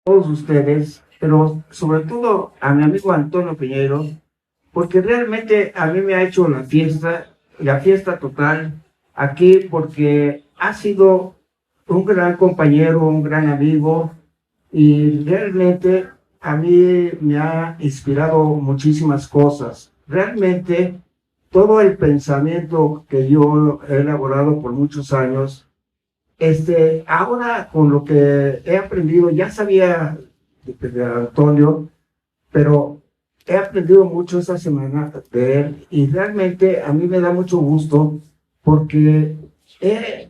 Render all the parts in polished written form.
todos ustedes, pero sobre todo a mi amigo Antonio Piñero, porque realmente a mí me ha hecho la fiesta total aquí, porque ha sido un gran compañero, un gran amigo, y realmente a mí me ha inspirado muchísimas cosas. Realmente todo el pensamiento que yo he elaborado por muchos años, ahora con lo que he aprendido, ya sabía de Antonio, pero he aprendido mucho esta semana de él y realmente a mí me da mucho gusto porque he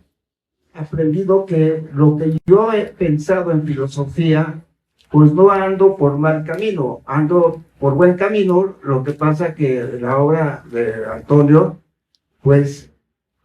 aprendido que lo que yo he pensado en filosofía, pues no ando por mal camino, ando por buen camino. Lo que pasa que la obra de Antonio, pues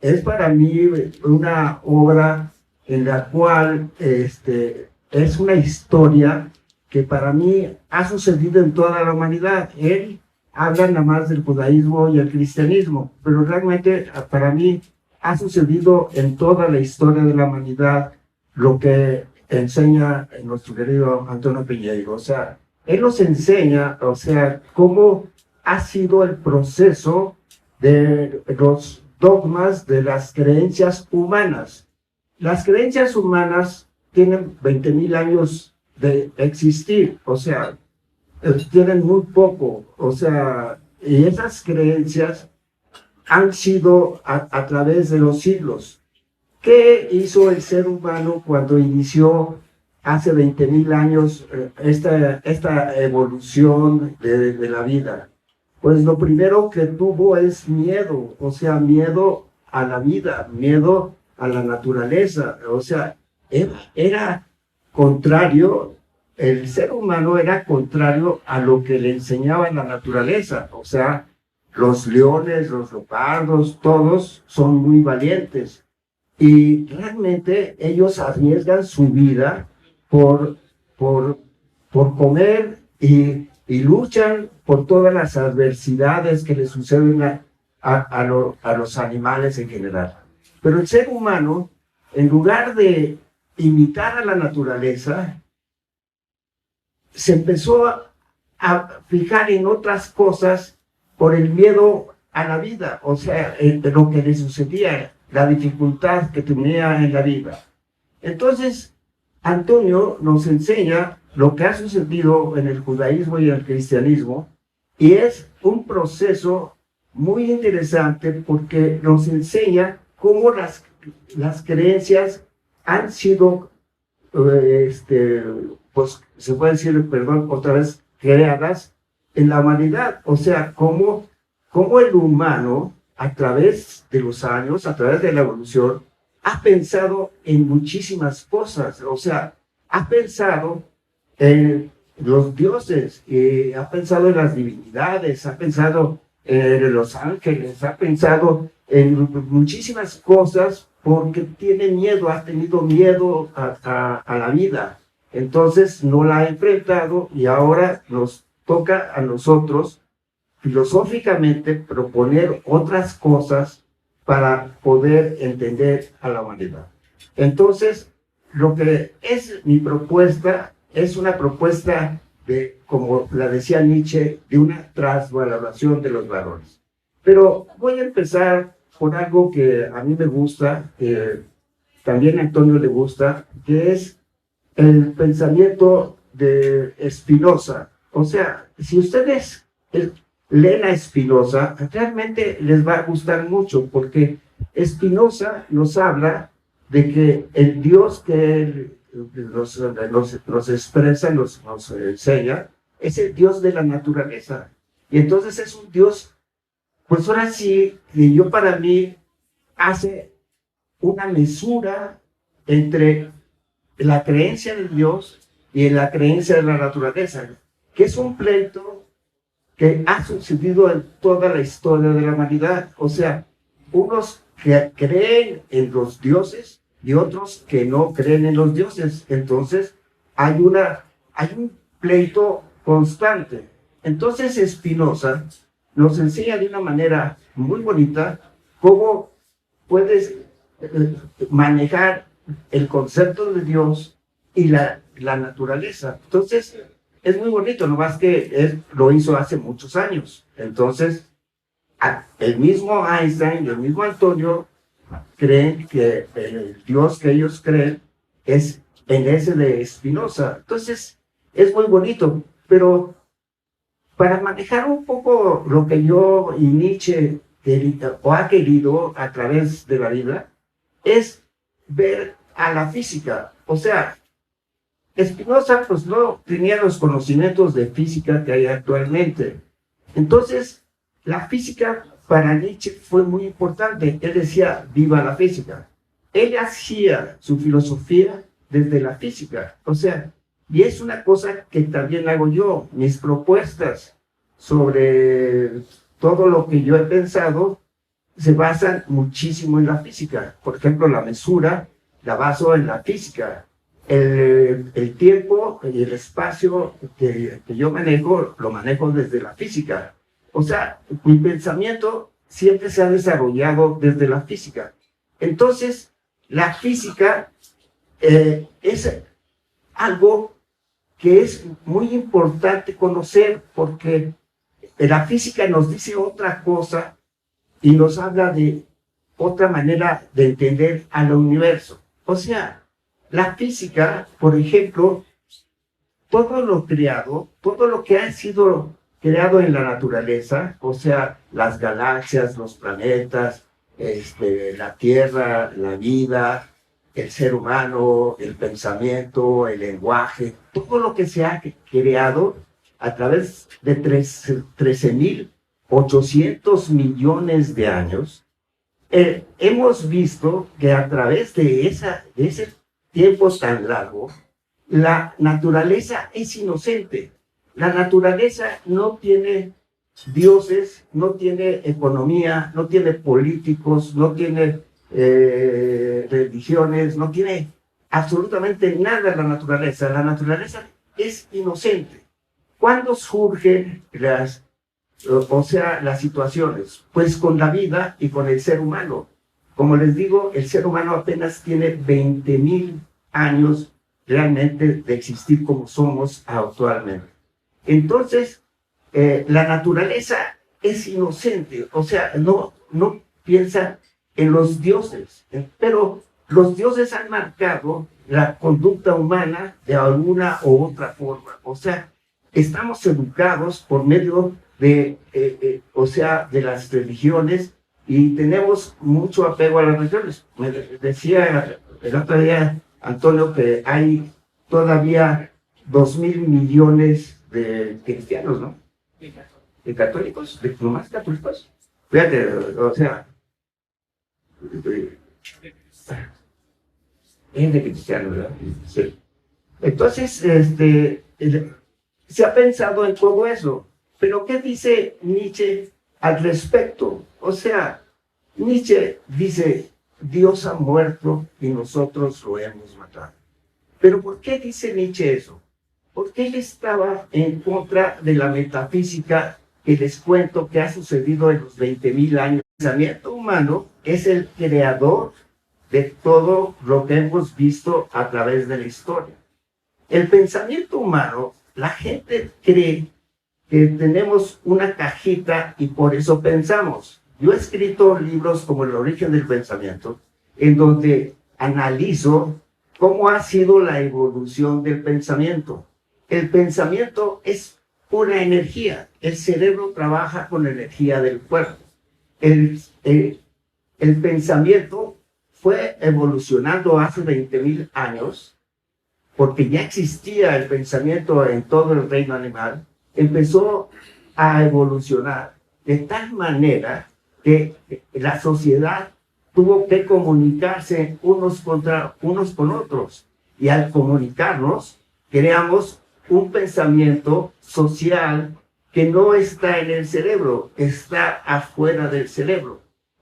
es para mí una obra en la cual es una historia que para mí ha sucedido en toda la humanidad. Él habla nada más del judaísmo y el cristianismo, pero realmente para mí ha sucedido en toda la historia de la humanidad lo que enseña nuestro querido Antonio Piñeiro. O sea, él nos enseña, o sea, cómo ha sido el proceso de los dogmas de las creencias humanas. Las creencias humanas tienen 20,000 años de existir, o sea, tienen muy poco, o sea, y esas creencias han sido a través de los siglos. ¿Qué hizo el ser humano cuando inició hace 20,000 años esta evolución de la vida? Pues lo primero que tuvo es miedo, o sea, miedo a la vida, miedo a la naturaleza, o sea, era contrario, el ser humano era contrario a lo que le enseñaba la naturaleza, o sea, los leones, los leopardos, todos son muy valientes y realmente ellos arriesgan su vida por, por, por comer y luchan por todas las adversidades que le suceden a los animales en general. Pero el ser humano, en lugar de imitar a la naturaleza, se empezó a fijar en otras cosas por el miedo a la vida, o sea, de lo que le sucedía, la dificultad que tenía en la vida. Entonces, Antonio nos enseña lo que ha sucedido en el judaísmo y el cristianismo, y es un proceso muy interesante porque nos enseña cómo las creencias han sido, pues se puede decir, perdón, otra vez, creadas en la humanidad. O sea, cómo el humano, a través de los años, a través de la evolución, ha pensado en muchísimas cosas. O sea, ha pensado en los dioses, ha pensado en las divinidades, ha pensado en los ángeles, ha pensado en muchísimas cosas porque tiene miedo, ha tenido miedo a la vida. Entonces no la ha enfrentado y ahora nos toca a nosotros filosóficamente proponer otras cosas para poder entender a la humanidad. Entonces, lo que es mi propuesta es una propuesta de, como la decía Nietzsche, de una transvaloración de los valores. Pero voy a empezar por algo que a mí me gusta, que también a Antonio le gusta, que es el pensamiento de Spinoza. O sea, si ustedes leen a Spinoza, realmente les va a gustar mucho, porque Spinoza nos habla de que el Dios que él nos expresa, nos enseña, es el Dios de la naturaleza. Y entonces es un Dios, pues ahora sí, que yo para mí hace una mesura entre la creencia de Dios y la creencia de la naturaleza, que es un pleito que ha sucedido en toda la historia de la humanidad. O sea, unos que creen en los dioses y otros que no creen en los dioses. Entonces, hay un pleito constante. Entonces, Spinoza nos enseña de una manera muy bonita cómo puedes manejar el concepto de Dios y la la naturaleza. Entonces, es muy bonito, nomás que él lo hizo hace muchos años. Entonces, el mismo Einstein y el mismo Antonio creen que el Dios que ellos creen es en ese de Spinoza. Entonces, es muy bonito, pero para manejar un poco lo que yo y Nietzsche o ha querido a través de la vida, es ver a la física. O sea, Spinoza pues no tenía los conocimientos de física que hay actualmente. Entonces, la física para Nietzsche fue muy importante. Él decía, viva la física. Él hacía su filosofía desde la física. O sea, y es una cosa que también hago yo. Mis propuestas sobre todo lo que yo he pensado se basan muchísimo en la física. Por ejemplo, la mesura la baso en la física. El tiempo y el espacio que yo manejo, lo manejo desde la física. O sea, mi pensamiento siempre se ha desarrollado desde la física. Entonces, la física es algo que es muy importante conocer porque la física nos dice otra cosa y nos habla de otra manera de entender al universo. O sea, la física, por ejemplo, todo lo creado, todo lo que ha sido creado en la naturaleza, o sea, las galaxias, los planetas, la Tierra, la vida, el ser humano, el pensamiento, el lenguaje, todo lo que se ha creado a través de 13.800 millones de años, hemos visto que a través de ese tiempo tan largo, la naturaleza es inocente. La naturaleza no tiene dioses, no tiene economía, no tiene políticos, no tiene religiones, no tiene absolutamente nada la naturaleza. La naturaleza es inocente. ¿Cuándo surgen las situaciones? Pues con la vida y con el ser humano. Como les digo, el ser humano apenas tiene 20.000 años realmente de existir como somos actualmente. Entonces, la naturaleza es inocente, o sea, no piensa en los dioses, pero los dioses han marcado la conducta humana de alguna u otra forma. O sea, estamos educados por medio de las religiones y tenemos mucho apego a las religiones. Me decía el otro día Antonio que hay todavía 2.000 millones de cristianos, ¿no? De católicos, de nomás católicos. Fíjate, o sea, es de cristianos, ¿verdad? Sí. Entonces, se ha pensado en todo eso. Pero ¿qué dice Nietzsche al respecto? O sea, Nietzsche dice, Dios ha muerto y nosotros lo hemos matado. Pero ¿por qué dice Nietzsche eso? Porque él estaba en contra de la metafísica que les cuento que ha sucedido en los 20.000 años. El pensamiento humano es el creador de todo lo que hemos visto a través de la historia. El pensamiento humano, la gente cree que tenemos una cajita y por eso pensamos. Yo he escrito libros como El origen del pensamiento, en donde analizo cómo ha sido la evolución del pensamiento. El pensamiento es pura energía. El cerebro trabaja con la energía del cuerpo. El pensamiento fue evolucionando hace 20.000 años, porque ya existía el pensamiento en todo el reino animal, empezó a evolucionar de tal manera que la sociedad tuvo que comunicarse unos con otros. Y al comunicarnos, creamos un pensamiento social que no está en el cerebro, está afuera del cerebro.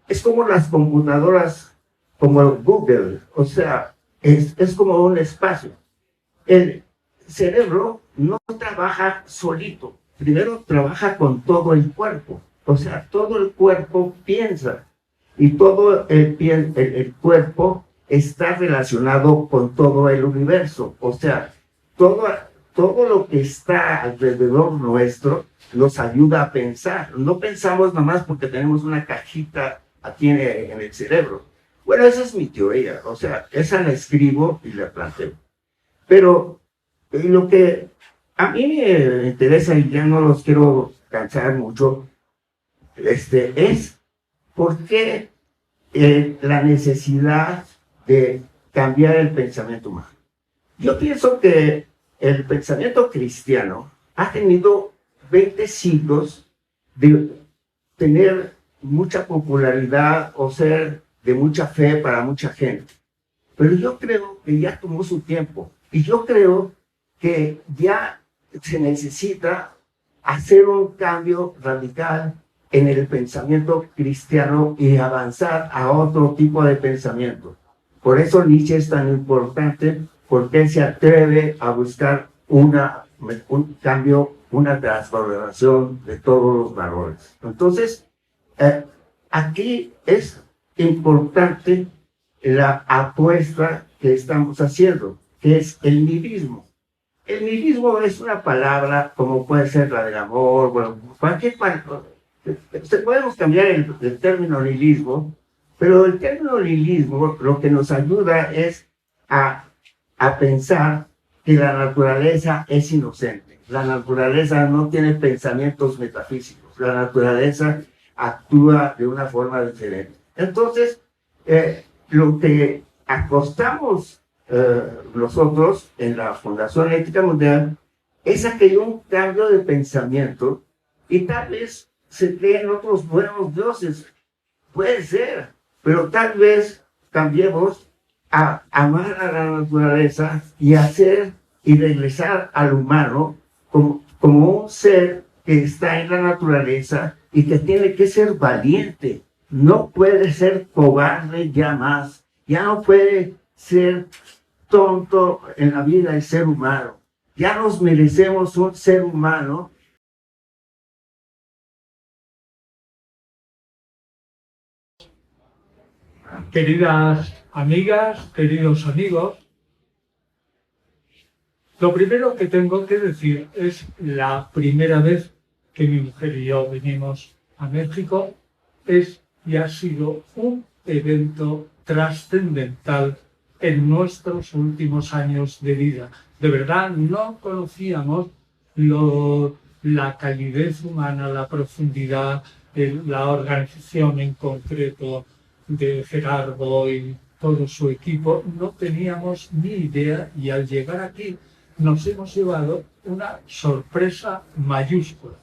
Es como las computadoras, como Google, o sea, es como un espacio. El cerebro no trabaja solito, primero trabaja con todo el cuerpo, o sea, todo el cuerpo piensa y todo el cuerpo está relacionado con todo el universo, o sea, todo, todo lo que está alrededor nuestro nos ayuda a pensar. No pensamos nomás porque tenemos una cajita aquí en el cerebro. Bueno, esa es mi teoría, o sea, esa la escribo y la planteo. Pero lo que a mí me interesa, y ya no los quiero cansar mucho, es por qué la necesidad de cambiar el pensamiento humano. Yo pienso que el pensamiento cristiano ha tenido 20 siglos de tener mucha popularidad o ser de mucha fe para mucha gente. Pero yo creo que ya tomó su tiempo y yo creo que ya se necesita hacer un cambio radical en el pensamiento cristiano y avanzar a otro tipo de pensamiento. Por eso Nietzsche es tan importante, porque él se atreve a buscar un cambio, una transformación de todos los valores. Entonces, aquí es importante la apuesta que estamos haciendo, que es el nihilismo. El nihilismo es una palabra como puede ser la del amor, bueno, cualquier palabra. Podemos cambiar el término nihilismo, pero el término nihilismo lo que nos ayuda es a pensar que la naturaleza es inocente. La naturaleza no tiene pensamientos metafísicos. La naturaleza actúa de una forma diferente. Entonces, lo que acostamos nosotros en la Fundación Ética Mundial es a que haya un cambio de pensamiento y tal vez se creen otros nuevos dioses. Puede ser, pero tal vez cambiemos a amar a la naturaleza y hacer y regresar al humano como un ser que está en la naturaleza y que tiene que ser valiente. No puede ser cobarde ya más. Ya no puede ser tonto en la vida el ser humano. Ya nos merecemos un ser humano. Queridas amigas, queridos amigos, lo primero que tengo que decir es la primera vez que mi mujer y yo venimos a México y ha sido un evento trascendental en nuestros últimos años de vida. De verdad, no conocíamos la calidez humana, la profundidad, la organización en concreto de Gerardo y todo su equipo. No teníamos ni idea y al llegar aquí nos hemos llevado una sorpresa mayúscula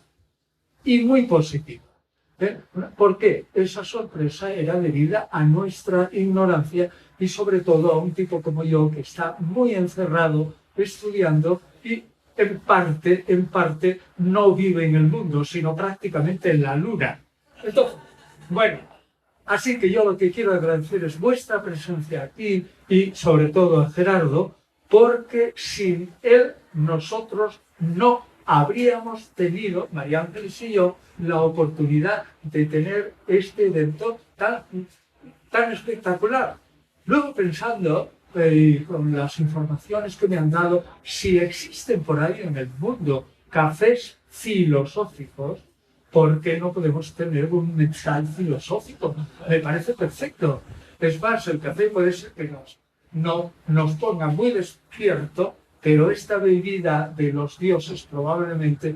y muy positiva. ¿Por qué? Esa sorpresa era debida a nuestra ignorancia y sobre todo a un tipo como yo que está muy encerrado estudiando y en parte no vive en el mundo, sino prácticamente en la luna. Entonces, bueno, así que yo lo que quiero agradecer es vuestra presencia aquí y sobre todo a Gerardo, porque sin él nosotros no habríamos tenido, María Ángeles y yo, la oportunidad de tener este evento tan espectacular. Luego pensando, con las informaciones que me han dado, si existen por ahí en el mundo cafés filosóficos, ¿por qué no podemos tener un mensaje filosófico? Me parece perfecto. Es más, el café puede ser que nos ponga muy despierto, pero esta bebida de los dioses probablemente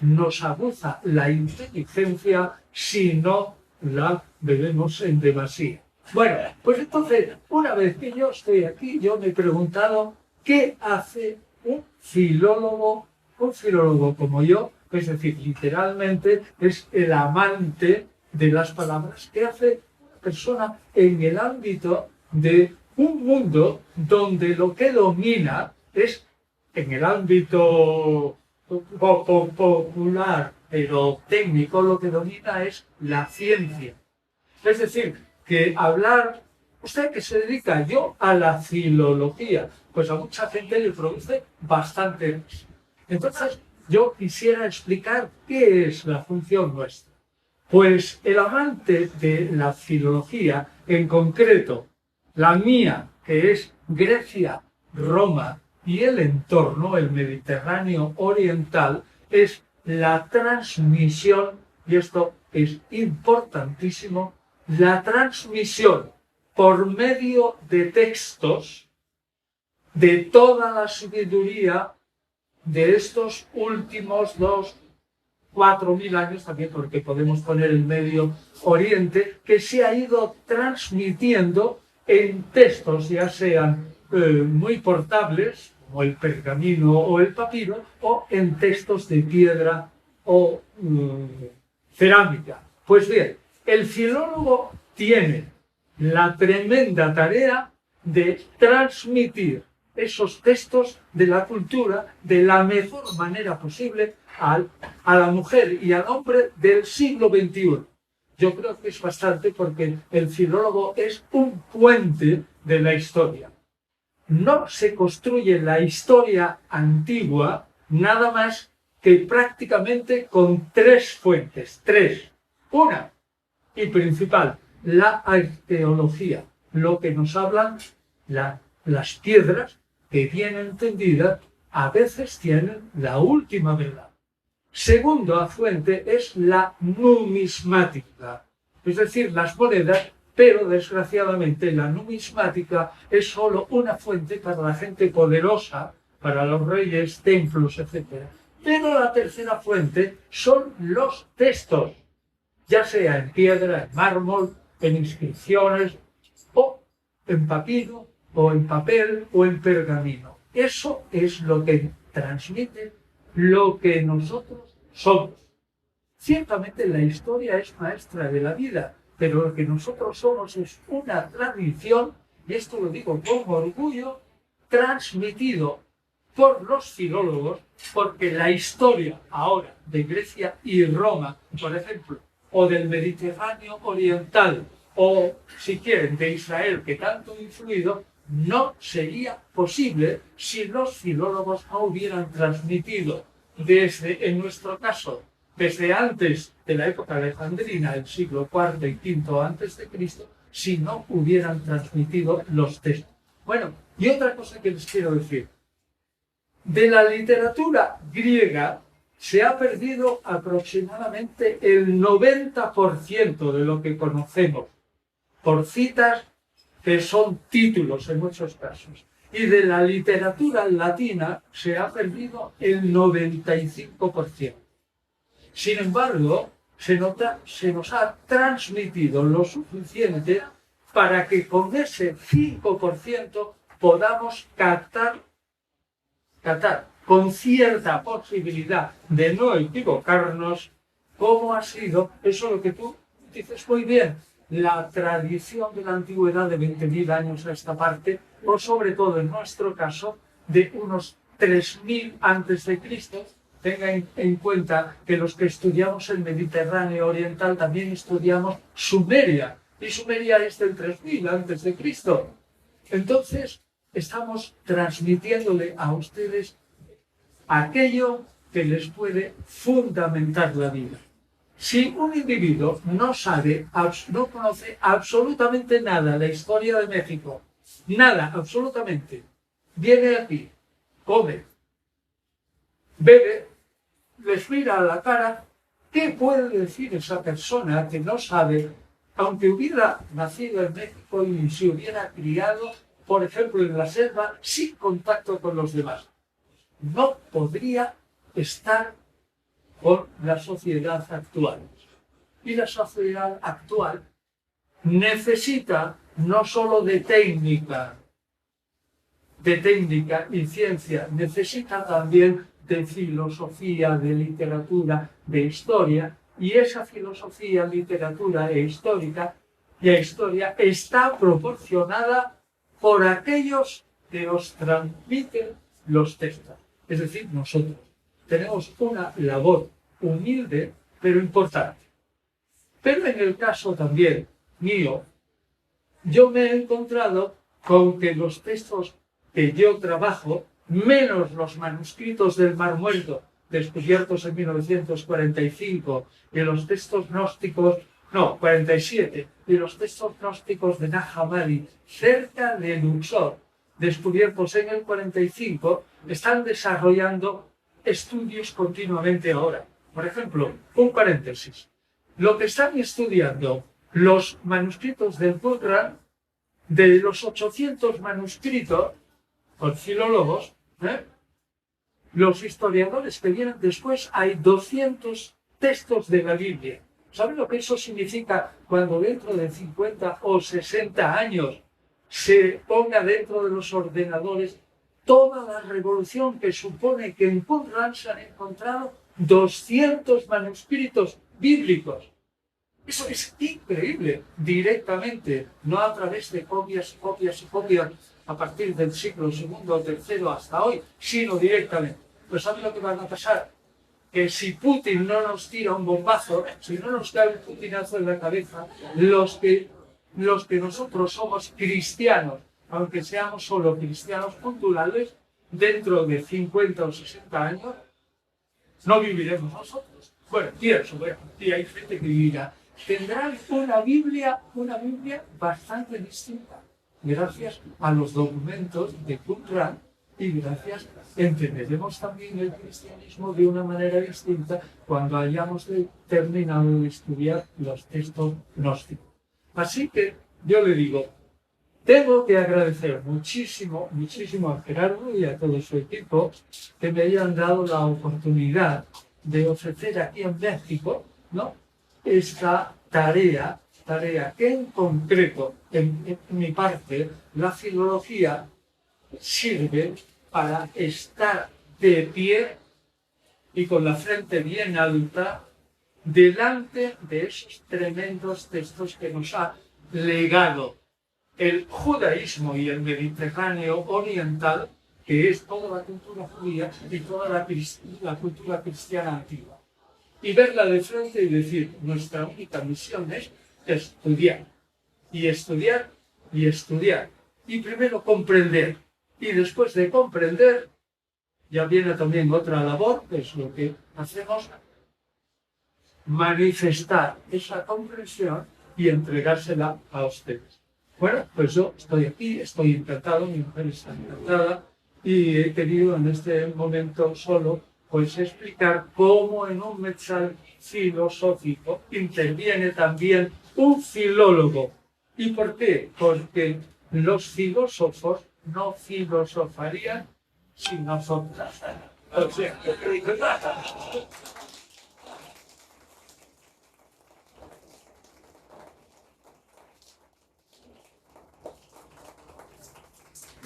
nos aguza la inteligencia si no la bebemos en demasía. Bueno, pues entonces, una vez que yo estoy aquí, yo me he preguntado qué hace un filólogo como yo, es decir, literalmente es el amante de las palabras, que hace una persona en el ámbito de un mundo donde lo que domina es, en el ámbito popular, pero técnico, lo que domina es la ciencia. Es decir, que hablar, usted que se dedica yo a la filología, pues a mucha gente le produce bastante. Entonces, yo quisiera explicar qué es la función nuestra. Pues el amante de la filología, en concreto, la mía, que es Grecia, Roma y el entorno, el Mediterráneo oriental, es la transmisión, y esto es importantísimo, la transmisión por medio de textos de toda la sabiduría de estos últimos 4.000 años, también porque podemos poner el Medio Oriente, que se ha ido transmitiendo en textos, ya sean muy portables, como el pergamino o el papiro, o en textos de piedra o cerámica. Pues bien, el filólogo tiene la tremenda tarea de transmitir esos textos de la cultura de la mejor manera posible a la mujer y al hombre del siglo XXI. Yo creo que es bastante, porque el filólogo es un puente de la historia. No se construye la historia antigua nada más que prácticamente con 3 fuentes. 3. Una, y principal, la arqueología. Lo que nos hablan las piedras, que bien entendidas, a veces tienen la última verdad. Segunda fuente es la numismática, es decir, las monedas, pero desgraciadamente la numismática es solo una fuente para la gente poderosa, para los reyes, templos, etc. Pero la tercera fuente son los textos, ya sea en piedra, en mármol, en inscripciones, o en papiro, o en papel, o en pergamino. Eso es lo que transmite lo que nosotros somos. Ciertamente la historia es maestra de la vida, pero lo que nosotros somos es una tradición, y esto lo digo con orgullo, transmitido por los filólogos, porque la historia ahora de Grecia y Roma, por ejemplo, o del Mediterráneo oriental, o si quieren de Israel, que tanto ha influido, no sería posible si los filólogos no hubieran transmitido desde, en nuestro caso, desde antes de la época alejandrina, el siglo IV y V antes de Cristo, si no hubieran transmitido los textos. Bueno, y otra cosa que les quiero decir. De la literatura griega se ha perdido aproximadamente el 90% de lo que conocemos, por citas que son títulos en muchos casos. Y de la literatura latina se ha perdido el 95%. Sin embargo, se nos ha transmitido lo suficiente para que con ese 5% podamos captar con cierta posibilidad de no equivocarnos cómo ha sido, eso lo que tú dices muy bien, la tradición de la antigüedad de 20.000 años a esta parte, o sobre todo en nuestro caso, de unos 3.000 antes de Cristo. Tengan en cuenta que los que estudiamos el Mediterráneo oriental también estudiamos Sumeria, y Sumeria es del 3.000 antes de Cristo. Entonces, estamos transmitiéndole a ustedes aquello que les puede fundamentar la vida. Si un individuo no conoce absolutamente nada de la historia de México, nada, absolutamente, viene aquí, come, bebe, les mira a la cara, ¿qué puede decir esa persona que no sabe, aunque hubiera nacido en México y se hubiera criado, por ejemplo, en la selva, sin contacto con los demás? No podría estar con la sociedad actual. Y la sociedad actual necesita no solo de técnica y ciencia, necesita también de filosofía, de literatura, de historia, y esa filosofía, literatura e historia está proporcionada por aquellos que os transmiten los textos. Es decir, nosotros tenemos una labor humilde, pero importante. Pero en el caso también mío, yo me he encontrado con que los textos que yo trabajo, menos los manuscritos del Mar Muerto, descubiertos en 1945, y los textos gnósticos, 47, y los textos gnósticos de Nag Hammadi, cerca de Luxor, descubiertos en el 45, están desarrollando estudios continuamente ahora. Por ejemplo, un paréntesis. Lo que están estudiando los manuscritos del Qumran, de los 800 manuscritos por filólogos, los historiadores que vienen después, hay 200 textos de la Biblia. ¿Saben lo que eso significa cuando dentro de 50 o 60 años se ponga dentro de los ordenadores toda la revolución que supone que en Qumran se han encontrado 200 manuscritos bíblicos? Eso es increíble, directamente, no a través de copias y copias y copias a partir del siglo II o III hasta hoy, sino directamente. Pues ¿saben lo que va a pasar? Que si Putin no nos tira un bombazo, si no nos cae un putinazo en la cabeza, los que nosotros somos cristianos, aunque seamos solo cristianos culturales, dentro de 50 o 60 años, no viviremos nosotros. Bueno, pienso, y hay gente que dirá, tendrán una Biblia bastante distinta, gracias a los documentos de Qumran, y gracias, entenderemos también el cristianismo de una manera distinta cuando hayamos terminado de estudiar los textos gnósticos. Así que yo le digo, tengo que agradecer muchísimo, muchísimo a Gerardo y a todo su equipo que me hayan dado la oportunidad de ofrecer aquí en México, ¿no?, esta tarea que en concreto, en mi parte, la filología sirve para estar de pie y con la frente bien alta delante de esos tremendos textos que nos ha legado el judaísmo y el Mediterráneo oriental, que es toda la cultura judía y toda la cultura cristiana antigua. Y verla de frente y decir, nuestra única misión es estudiar, y estudiar, y estudiar. Y primero comprender. Y después de comprender, ya viene también otra labor, que es lo que hacemos, manifestar esa comprensión y entregársela a ustedes. Bueno, pues yo estoy aquí, estoy encantado, mi mujer está encantada, y he querido en este momento solo pues explicar cómo en un mezcal filosófico interviene también un filólogo. ¿Y por qué? Porque los filósofos no filosofarían sin nosotros. O sea,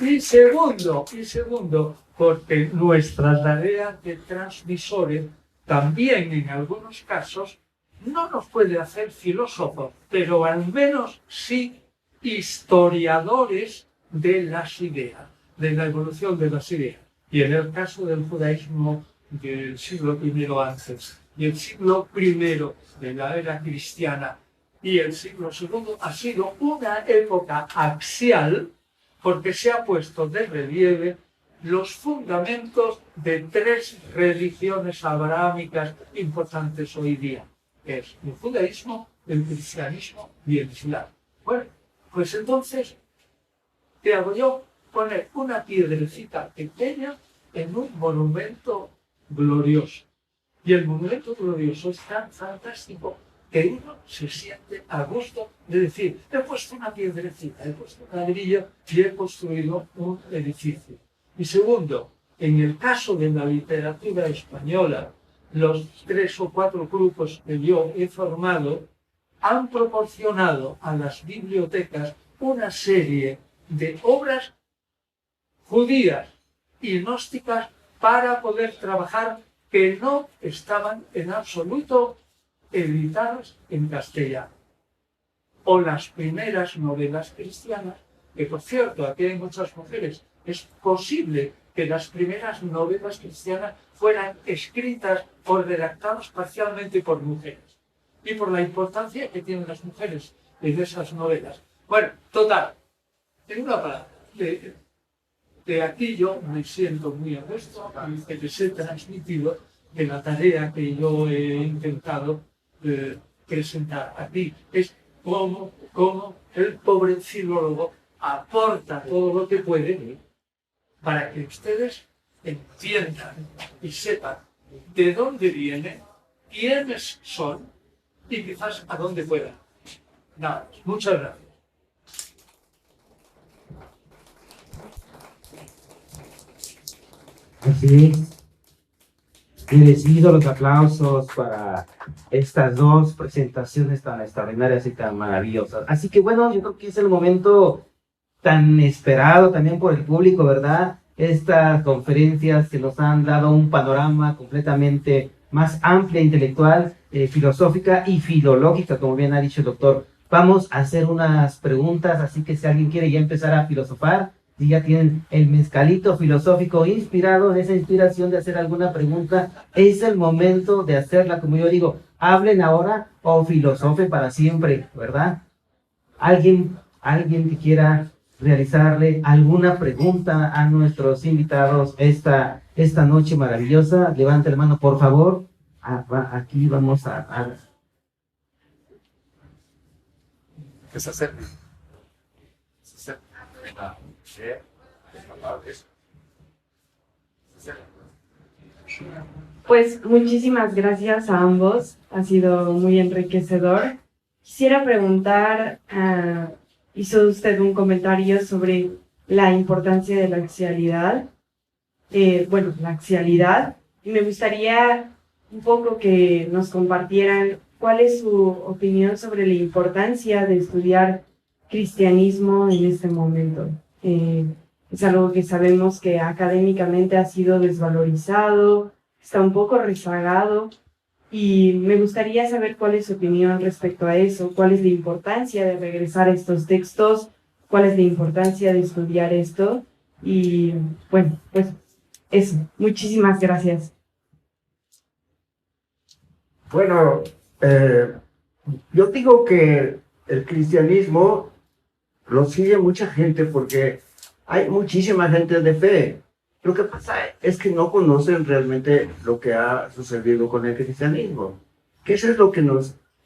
Y segundo, porque nuestra tarea de transmisores también en algunos casos no nos puede hacer filósofos, pero al menos sí historiadores de las ideas, de la evolución de las ideas. Y en el caso del judaísmo del siglo I antes y el siglo I de la era cristiana y el siglo II ha sido una época axial, porque se ha puesto de relieve los fundamentos de tres religiones abrahámicas importantes hoy día, que es el judaísmo, el cristianismo y el islam. Bueno, pues entonces, ¿qué hago yo? Poner una piedrecita pequeña en un monumento glorioso. Y el monumento glorioso es tan fantástico que uno se siente a gusto de decir, he puesto una piedrecita, he puesto un ladrillo y he construido un edificio. Y segundo, en el caso de la literatura española, los 3 o 4 grupos que yo he formado han proporcionado a las bibliotecas una serie de obras judías y gnósticas para poder trabajar que no estaban en absoluto editadas en castellano. O las primeras novelas cristianas, que por cierto, aquí hay muchas mujeres, es posible que las primeras novelas cristianas fueran escritas o redactadas parcialmente por mujeres. Y por la importancia que tienen las mujeres en esas novelas. Bueno, total, en una palabra, de aquí yo me siento muy a gusto, que les he transmitido de la tarea que yo he intentado presentar aquí. Es como el pobre filólogo aporta todo lo que puede para que ustedes entiendan y sepan de dónde viene, quiénes son y quizás a dónde puedan. Nada, muchas gracias. Así es. Merecido los aplausos para estas dos presentaciones tan extraordinarias y tan maravillosas. Así que bueno, yo creo que es el momento tan esperado también por el público, ¿verdad? Estas conferencias que nos han dado un panorama completamente más amplia, intelectual, filosófica y filológica, como bien ha dicho el doctor. Vamos a hacer unas preguntas, así que si alguien quiere ya empezar a filosofar, si ya tienen el mezcalito filosófico inspirado, esa inspiración de hacer alguna pregunta, es el momento de hacerla. Como yo digo, hablen ahora o filosofe para siempre, ¿verdad? Alguien que quiera realizarle alguna pregunta a nuestros invitados esta noche maravillosa, levante la mano, por favor. Aquí vamos a... Que se acerque. Pues muchísimas gracias a ambos, ha sido muy enriquecedor. Quisiera preguntar, hizo usted un comentario sobre la importancia de la axialidad, la axialidad, y me gustaría un poco que nos compartieran cuál es su opinión sobre la importancia de estudiar cristianismo en este momento. Es algo que sabemos que académicamente ha sido desvalorizado, está un poco rezagado, y me gustaría saber cuál es su opinión respecto a eso, cuál es la importancia de regresar a estos textos, cuál es la importancia de estudiar esto, y bueno, pues eso, muchísimas gracias. Bueno, yo digo que el cristianismo lo sigue mucha gente porque hay muchísima gente de fe. Lo que pasa es que no conocen realmente lo que ha sucedido con el cristianismo. Que eso es lo que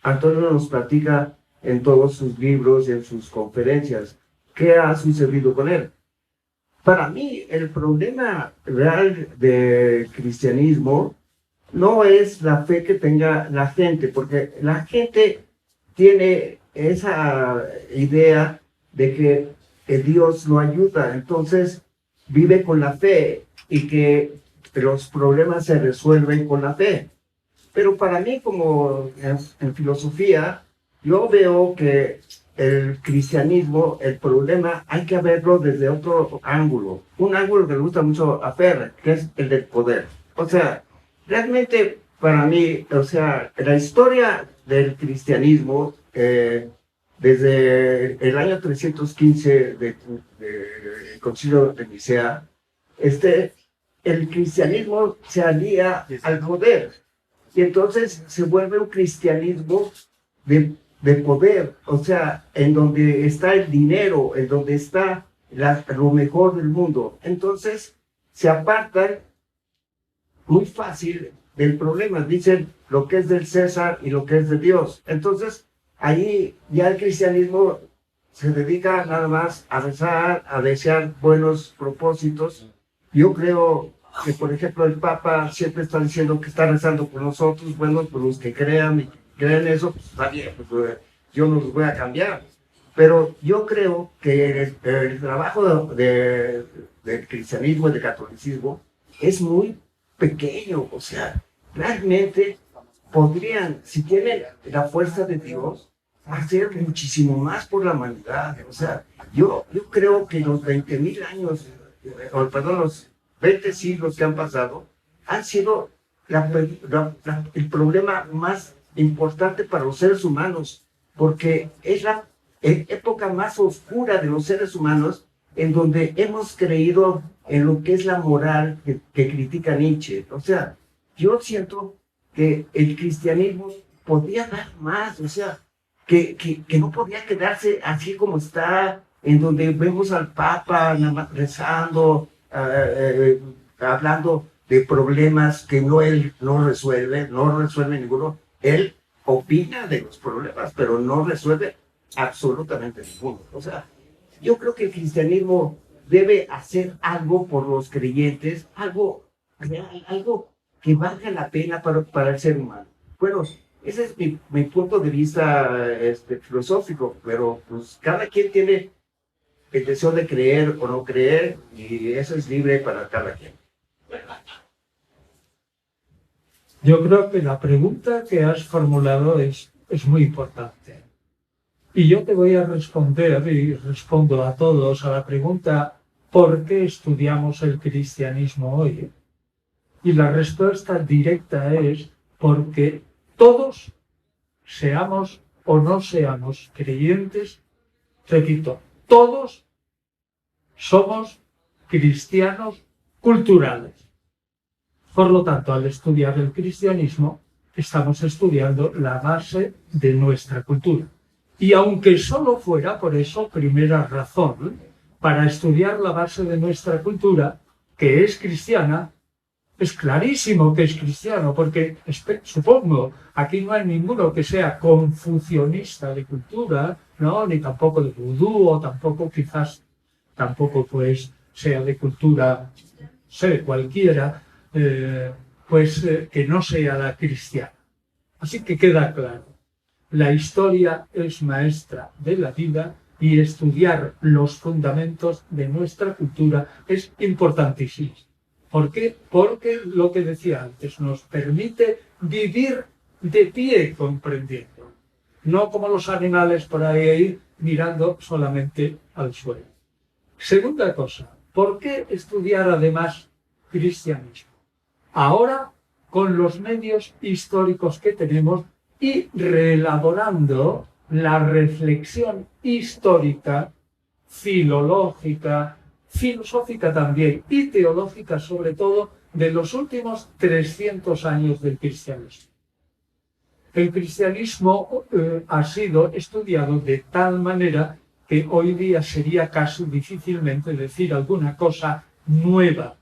Antonio nos platica en todos sus libros y en sus conferencias. ¿Qué ha sucedido con él? Para mí, el problema real del cristianismo no es la fe que tenga la gente, porque la gente tiene esa idea de que Dios lo ayuda, entonces vive con la fe y que los problemas se resuelven con la fe. Pero para mí, como en filosofía, yo veo que el cristianismo, el problema, hay que verlo desde otro ángulo. Un ángulo que le gusta mucho a Ferrer, que es el del poder. O sea, realmente para mí, o sea, la historia del cristianismo, desde el año 315 del Concilio de Nicea, el cristianismo se alía al poder y entonces se vuelve un cristianismo de poder, o sea, en donde está el dinero, en donde está lo mejor del mundo. Entonces se apartan muy fácil del problema, dicen lo que es del César y lo que es de Dios. Entonces ahí ya el cristianismo se dedica nada más a rezar, a desear buenos propósitos. Yo creo que, por ejemplo, el Papa siempre está diciendo que está rezando por nosotros, bueno, por los que crean y creen eso, pues está bien, pues, yo no los voy a cambiar. Pero yo creo que el trabajo del cristianismo y del catolicismo es muy pequeño, o sea, realmente podrían, si tienen la fuerza de Dios, hacer muchísimo más por la humanidad. O sea, yo creo que los 20,000 años, los 20 siglos que han pasado, han sido el problema más importante para los seres humanos, porque es la época más oscura de los seres humanos, en donde hemos creído en lo que es la moral que critica Nietzsche. O sea, yo siento que el cristianismo podía dar más, o sea, que no podía quedarse así como está, en donde vemos al Papa nada más rezando, hablando de problemas que él no resuelve ninguno. Él opina de los problemas, pero no resuelve absolutamente ninguno. O sea, yo creo que el cristianismo debe hacer algo por los creyentes, algo real, algo que valga la pena para el ser humano. Bueno, ese es mi punto de vista filosófico, pero pues cada quien tiene el deseo de creer o no creer y eso es libre para cada quien. Yo creo que la pregunta que has formulado es muy importante. Y yo te voy a responder, y respondo a todos, a la pregunta ¿por qué estudiamos el cristianismo hoy? Y la respuesta directa es porque todos, seamos o no seamos creyentes, repito, todos somos cristianos culturales. Por lo tanto, al estudiar el cristianismo, estamos estudiando la base de nuestra cultura. Y aunque solo fuera por eso, primera razón, para estudiar la base de nuestra cultura, que es cristiana, es clarísimo que es cristiano, porque supongo, aquí no hay ninguno que sea confucionista de cultura, ¿no? Ni tampoco de vudú, o tampoco quizás, tampoco pues sea de cultura, sé, cualquiera, que no sea la cristiana. Así que queda claro, la historia es maestra de la vida y estudiar los fundamentos de nuestra cultura es importantísimo. ¿Por qué? Porque lo que decía antes, nos permite vivir de pie comprendiendo, no como los animales por ahí mirando solamente al suelo. Segunda cosa, ¿por qué estudiar además cristianismo? Ahora, con los medios históricos que tenemos y reelaborando la reflexión histórica, filológica, filosófica también y teológica sobre todo de los últimos 300 años del cristianismo. El cristianismo ha sido estudiado de tal manera que hoy día sería casi difícilmente decir alguna cosa nueva,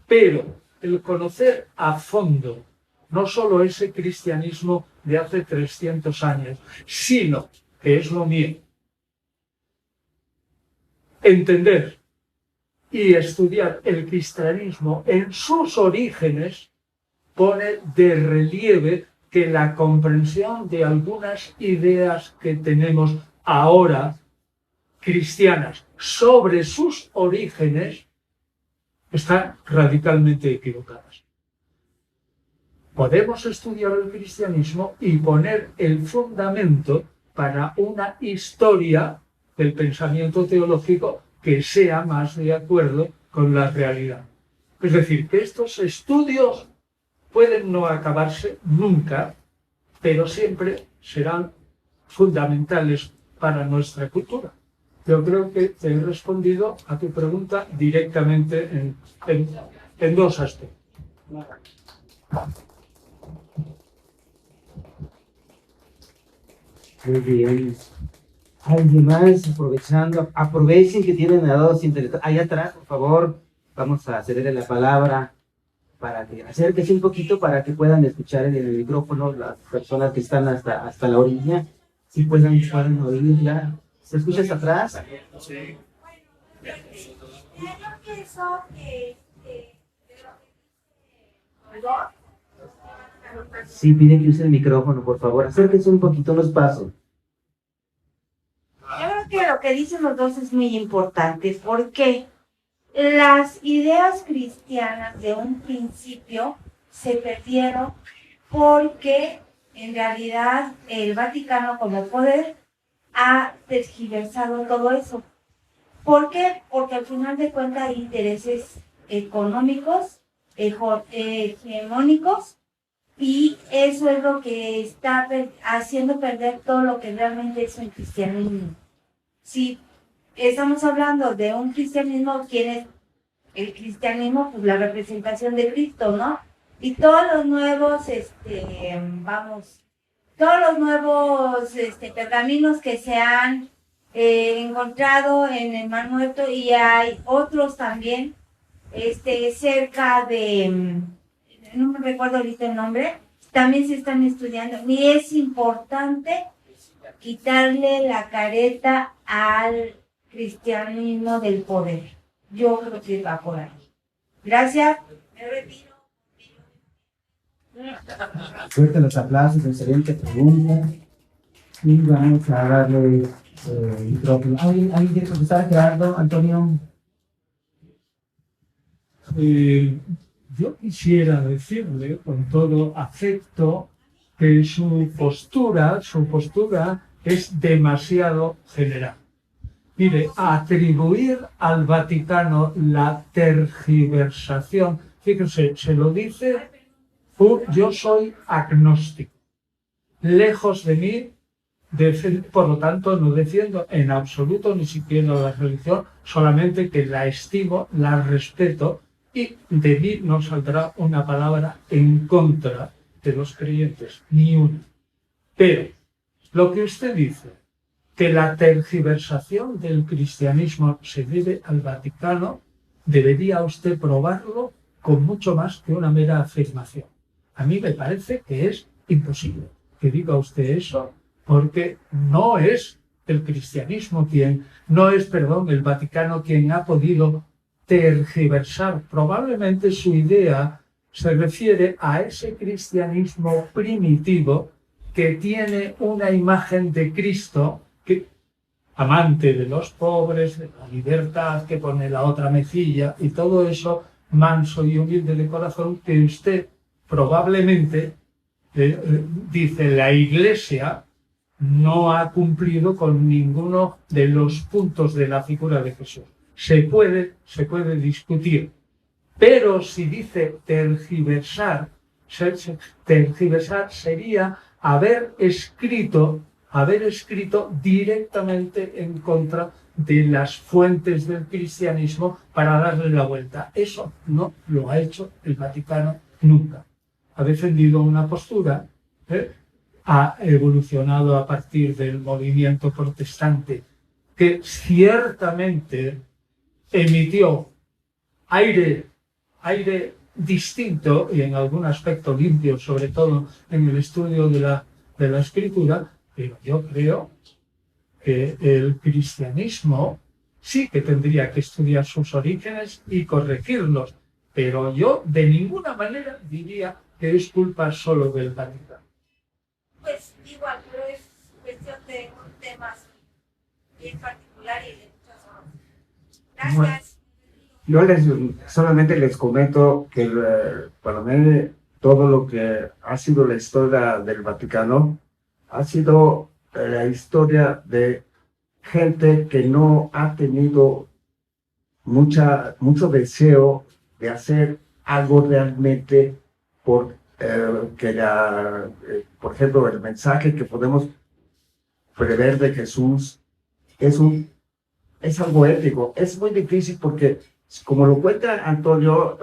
pero el conocer a fondo no solo ese cristianismo de hace 300 años, sino, que es lo mío, entender y estudiar el cristianismo en sus orígenes pone de relieve que la comprensión de algunas ideas que tenemos ahora cristianas sobre sus orígenes están radicalmente equivocadas. Podemos estudiar el cristianismo y poner el fundamento para una historia del pensamiento teológico que sea más de acuerdo con la realidad. Es decir, que estos estudios pueden no acabarse nunca, pero siempre serán fundamentales para nuestra cultura. Yo creo que te he respondido a tu pregunta directamente en dos aspectos. Muy bien. ¿Alguien más aprovechen que tienen a dos interesados? Allá atrás, por favor, vamos a cederle la palabra para que acérquese un poquito para que puedan escuchar en el micrófono las personas que están hasta la orilla, si puedan oírla. ¿Se escucha hasta atrás? Sí. Yo pienso que Sí, pide que use el micrófono, por favor. Acérquense un poquito, unos pasos. Yo creo que lo que dicen los dos es muy importante, porque las ideas cristianas de un principio se perdieron porque en realidad el Vaticano como poder ha tergiversado todo eso. ¿Por qué? Porque al final de cuentas hay intereses económicos, hegemónicos, y eso es lo que está haciendo perder todo lo que realmente es el cristianismo. Si estamos hablando de un cristianismo, ¿quién es el cristianismo? Pues la representación de Cristo, ¿no? Y todos los nuevos, pergaminos que se han encontrado en el Mar Muerto, y hay otros también, cerca de, no me recuerdo ahorita el nombre, también se están estudiando. Y es importante quitarle la careta al cristianismo del poder. Yo creo que va por ahí. Gracias. Me retiro. Fuerte los aplausos, excelente pregunta. Y vamos a darle micrófono. ¿Alguien quiere contestar, Gerardo, Antonio? Yo quisiera decirle con todo afecto que su postura es demasiado general. Mire, atribuir al Vaticano la tergiversación, fíjense, se lo dice, yo soy agnóstico. Lejos de mí, por lo tanto, no defiendo en absoluto ni siquiera la religión, solamente que la estimo, la respeto, y de mí no saldrá una palabra en contra de los creyentes, ni una. Pero lo que usted dice, que la tergiversación del cristianismo se debe al Vaticano, debería usted probarlo con mucho más que una mera afirmación. A mí me parece que es imposible que diga usted eso, porque no es el cristianismo el Vaticano quien ha podido tergiversar. Probablemente su idea se refiere a ese cristianismo primitivo que tiene una imagen de Cristo, que, amante de los pobres, de la libertad, que pone la otra mejilla y todo eso, manso y humilde de corazón, que usted probablemente dice la Iglesia no ha cumplido con ninguno de los puntos de la figura de Jesús. Se puede discutir, pero si dice tergiversar sería haber escrito directamente en contra de las fuentes del cristianismo para darle la vuelta. Eso no lo ha hecho el Vaticano nunca. Ha defendido una postura, ha evolucionado a partir del movimiento protestante, que ciertamente emitió aire distinto y en algún aspecto limpio, sobre todo en el estudio de la escritura, pero yo creo que el cristianismo sí que tendría que estudiar sus orígenes y corregirlos, pero yo de ninguna manera diría que es culpa solo del Vaticano. Pues igual, pero es cuestión de un tema bien particular y de muchas horas. Gracias. Yo solamente les comento que para mí todo lo que ha sido la historia del Vaticano ha sido la historia de gente que no ha tenido mucho deseo de hacer algo realmente por por ejemplo, el mensaje que podemos prever de Jesús es algo ético. Es muy difícil porque, como lo cuenta Antonio,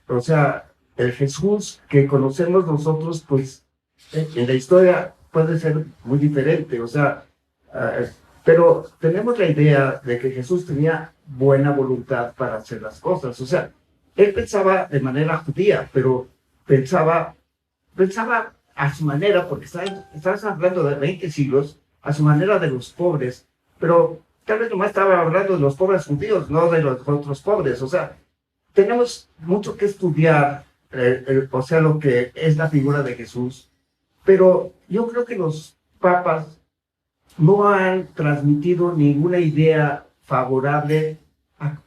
o sea, el Jesús que conocemos nosotros, pues en la historia puede ser muy diferente, o sea, pero tenemos la idea de que Jesús tenía buena voluntad para hacer las cosas, o sea, él pensaba de manera judía, pero pensaba a su manera, porque estás hablando de 20 siglos, a su manera de los pobres, pero tal vez nomás estaba hablando de los pobres judíos, no de los otros pobres, o sea, tenemos mucho que estudiar, o sea, lo que es la figura de Jesús, pero yo creo que los papas no han transmitido ninguna idea favorable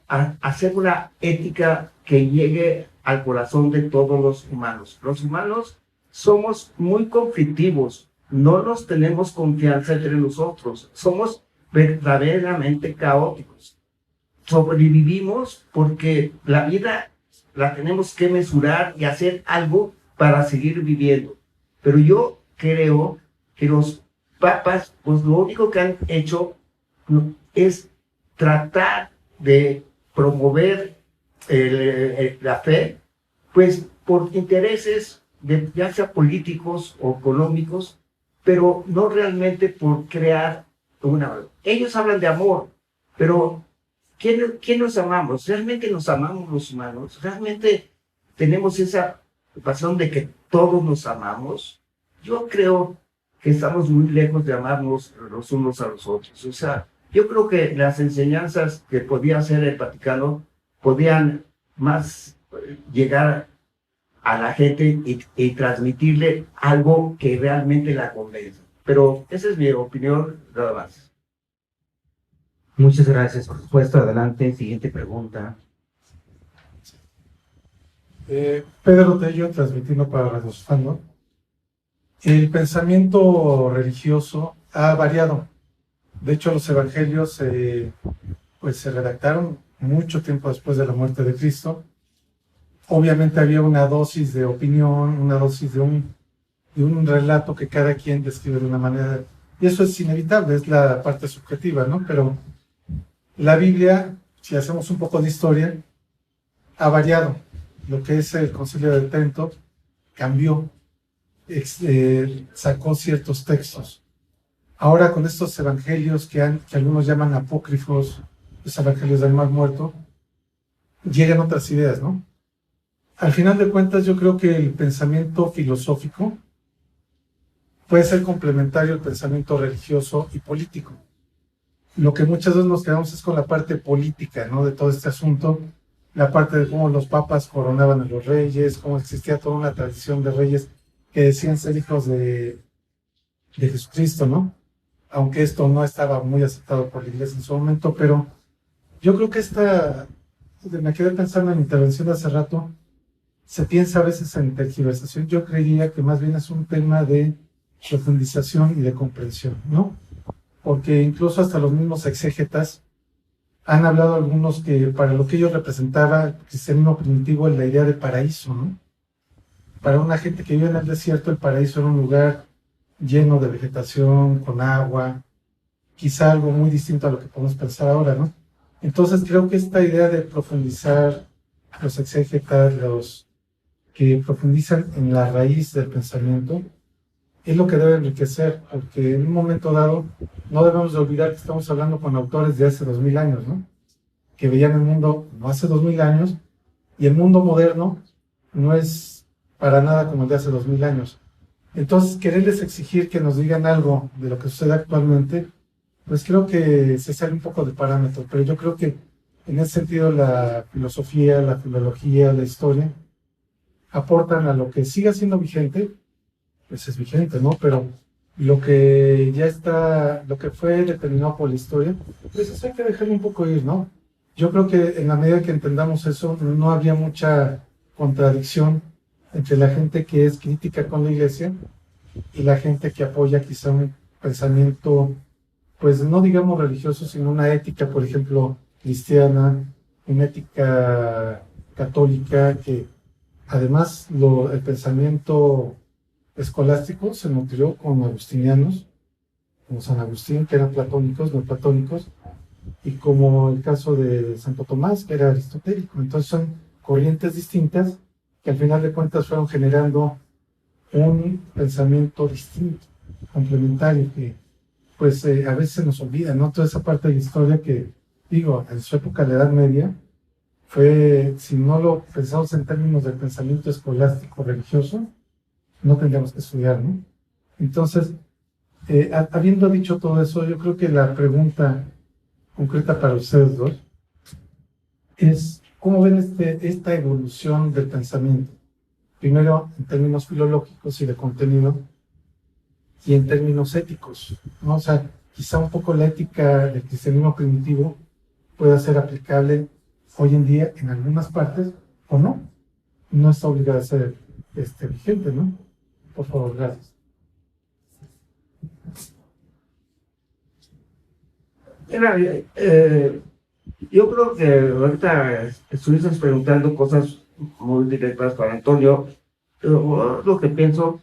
a hacer una ética que llegue al corazón de todos los humanos. Los humanos somos muy conflictivos, no nos tenemos confianza entre nosotros, somos verdaderamente caóticos. Sobrevivimos porque la vida la tenemos que mesurar y hacer algo para seguir viviendo. Pero yo creo que los papas, pues lo único que han hecho es tratar de promover la fe, pues por intereses ya sea políticos o económicos, pero no realmente por crear Ellos hablan de amor, pero ¿quién nos amamos? ¿Realmente nos amamos los humanos? ¿Realmente tenemos esa pasión de que todos nos amamos? Yo creo que estamos muy lejos de amarnos los unos a los otros. O sea, yo creo que las enseñanzas que podía hacer el Vaticano podían más llegar a la gente y transmitirle algo que realmente la convenza. Pero esa es mi opinión, nada más. Muchas gracias, por supuesto. Adelante, siguiente pregunta. Pedro Tello, transmitiendo para Radio Sofando. El pensamiento religioso ha variado. De hecho, los evangelios pues se redactaron mucho tiempo después de la muerte de Cristo. Obviamente había una dosis de opinión, una dosis de un relato que cada quien describe de una manera. Y eso es inevitable, es la parte subjetiva, ¿no? Pero la Biblia, si hacemos un poco de historia, ha variado. Lo que es el Concilio de Trento cambió, sacó ciertos textos. Ahora con estos evangelios que algunos llaman apócrifos, los evangelios del Mar Muerto, llegan otras ideas, ¿no? Al final de cuentas, yo creo que el pensamiento filosófico puede ser complementario al pensamiento religioso y político. Lo que muchas veces nos quedamos es con la parte política, ¿no? De todo este asunto, la parte de cómo los papas coronaban a los reyes, cómo existía toda una tradición de reyes que decían ser hijos de Jesucristo, ¿no? Aunque esto no estaba muy aceptado por la iglesia en su momento, pero yo creo que me quedé pensando en la intervención de hace rato, se piensa a veces en tergiversación. Yo creería que más bien es un tema de profundización y de comprensión, ¿no? Porque incluso hasta los mismos exégetas han hablado algunos que para lo que ellos representaba el cristianismo primitivo es la idea de paraíso, ¿no? Para una gente que vive en el desierto, el paraíso era un lugar lleno de vegetación, con agua, quizá algo muy distinto a lo que podemos pensar ahora, ¿no? Entonces creo que esta idea de profundizar, los exégetas, los que profundizan en la raíz del pensamiento, es lo que debe enriquecer, porque en un momento dado no debemos de olvidar que estamos hablando con autores de hace 2000 años, ¿no? Que veían el mundo no hace 2000 años, y el mundo moderno no es para nada como el de hace 2000 años. Entonces, quererles exigir que nos digan algo de lo que sucede actualmente, pues creo que se sale un poco de parámetro, pero yo creo que en ese sentido la filosofía, la filología, la historia, aportan a lo que siga siendo vigente, pues es vigente, ¿no? Pero lo que ya está, lo que fue determinado por la historia, pues eso hay que dejarlo un poco ir, ¿no? Yo creo que en la medida que entendamos eso, no habría mucha contradicción entre la gente que es crítica con la iglesia y la gente que apoya quizá un pensamiento, pues no digamos religioso, sino una ética, por ejemplo, cristiana, una ética católica, que además el pensamiento escolástico se nutrió con agustinianos, como San Agustín, que eran platónicos, no platónicos, y como el caso de Santo Tomás, que era aristotélico. Entonces son corrientes distintas que al final de cuentas fueron generando un pensamiento distinto, complementario, que pues a veces se nos olvida, ¿no? Toda esa parte de la historia que, digo, en su época de la Edad Media, fue, si no lo pensamos en términos del pensamiento escolástico religioso, no tendríamos que estudiar, ¿no? Entonces, habiendo dicho todo eso, yo creo que la pregunta concreta para ustedes dos es, ¿cómo ven esta evolución del pensamiento? Primero, en términos filológicos y de contenido, y en términos éticos, ¿no? O sea, quizá un poco la ética del cristianismo primitivo pueda ser aplicable hoy en día en algunas partes, o no. No está obligada a ser vigente, ¿no? Por favor, gracias. Mira, yo creo que ahorita estuviste preguntando cosas muy directas para Antonio. Lo que pienso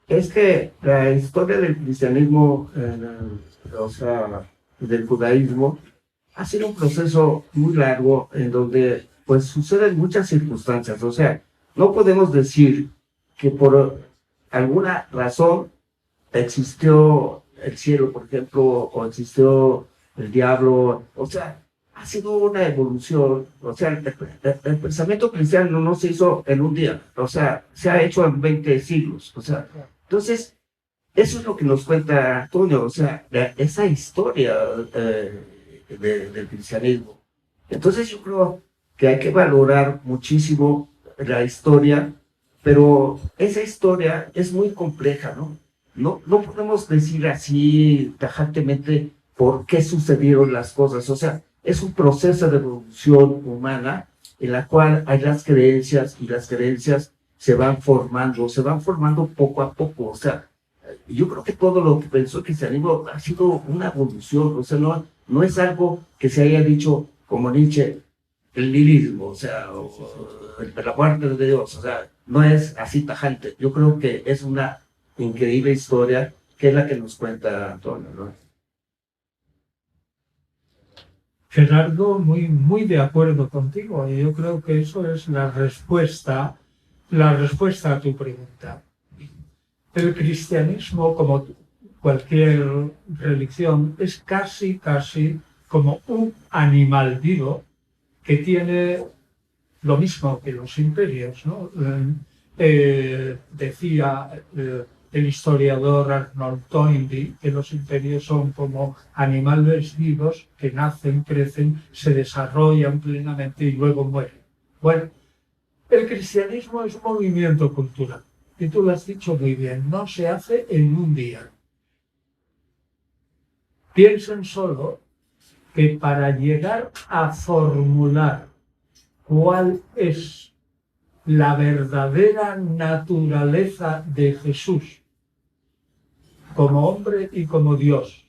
es que la historia del cristianismo, o sea, del judaísmo, ha sido un proceso muy largo en donde pues suceden muchas circunstancias. O sea, no podemos decir que por alguna razón existió el cielo, por ejemplo, o existió el diablo. O sea, ha sido una evolución. O sea, el pensamiento cristiano no se hizo en un día. O sea, se ha hecho en 20 siglos. O sea, entonces, eso es lo que nos cuenta Antonio. O sea, esa historia del cristianismo. Entonces yo creo que hay que valorar muchísimo la historia, pero esa historia es muy compleja, ¿no? No podemos decir así tajantemente por qué sucedieron las cosas. O sea, es un proceso de evolución humana en la cual hay las creencias y las creencias se van formando poco a poco. O sea, yo creo que todo lo que pensó el cristianismo ha sido una evolución. O sea, no es algo que se haya dicho como Nietzsche, el nihilismo, o sea, la muerte de Dios. O sea, no es así tajante. Yo creo que es una increíble historia que es la que nos cuenta Antonio, ¿no? Gerardo, muy de acuerdo contigo. Y yo creo que eso es la respuesta a tu pregunta. El cristianismo, como cualquier religión, es casi como un animal vivo que tiene lo mismo que los imperios, ¿no? Decía el historiador Arnold Toynbee que los imperios son como animales vivos que nacen, crecen, se desarrollan plenamente y luego mueren. Bueno, el cristianismo es un movimiento cultural, y tú lo has dicho muy bien, no se hace en un día. Piensen solo que para llegar a formular cuál es la verdadera naturaleza de Jesús como hombre y como Dios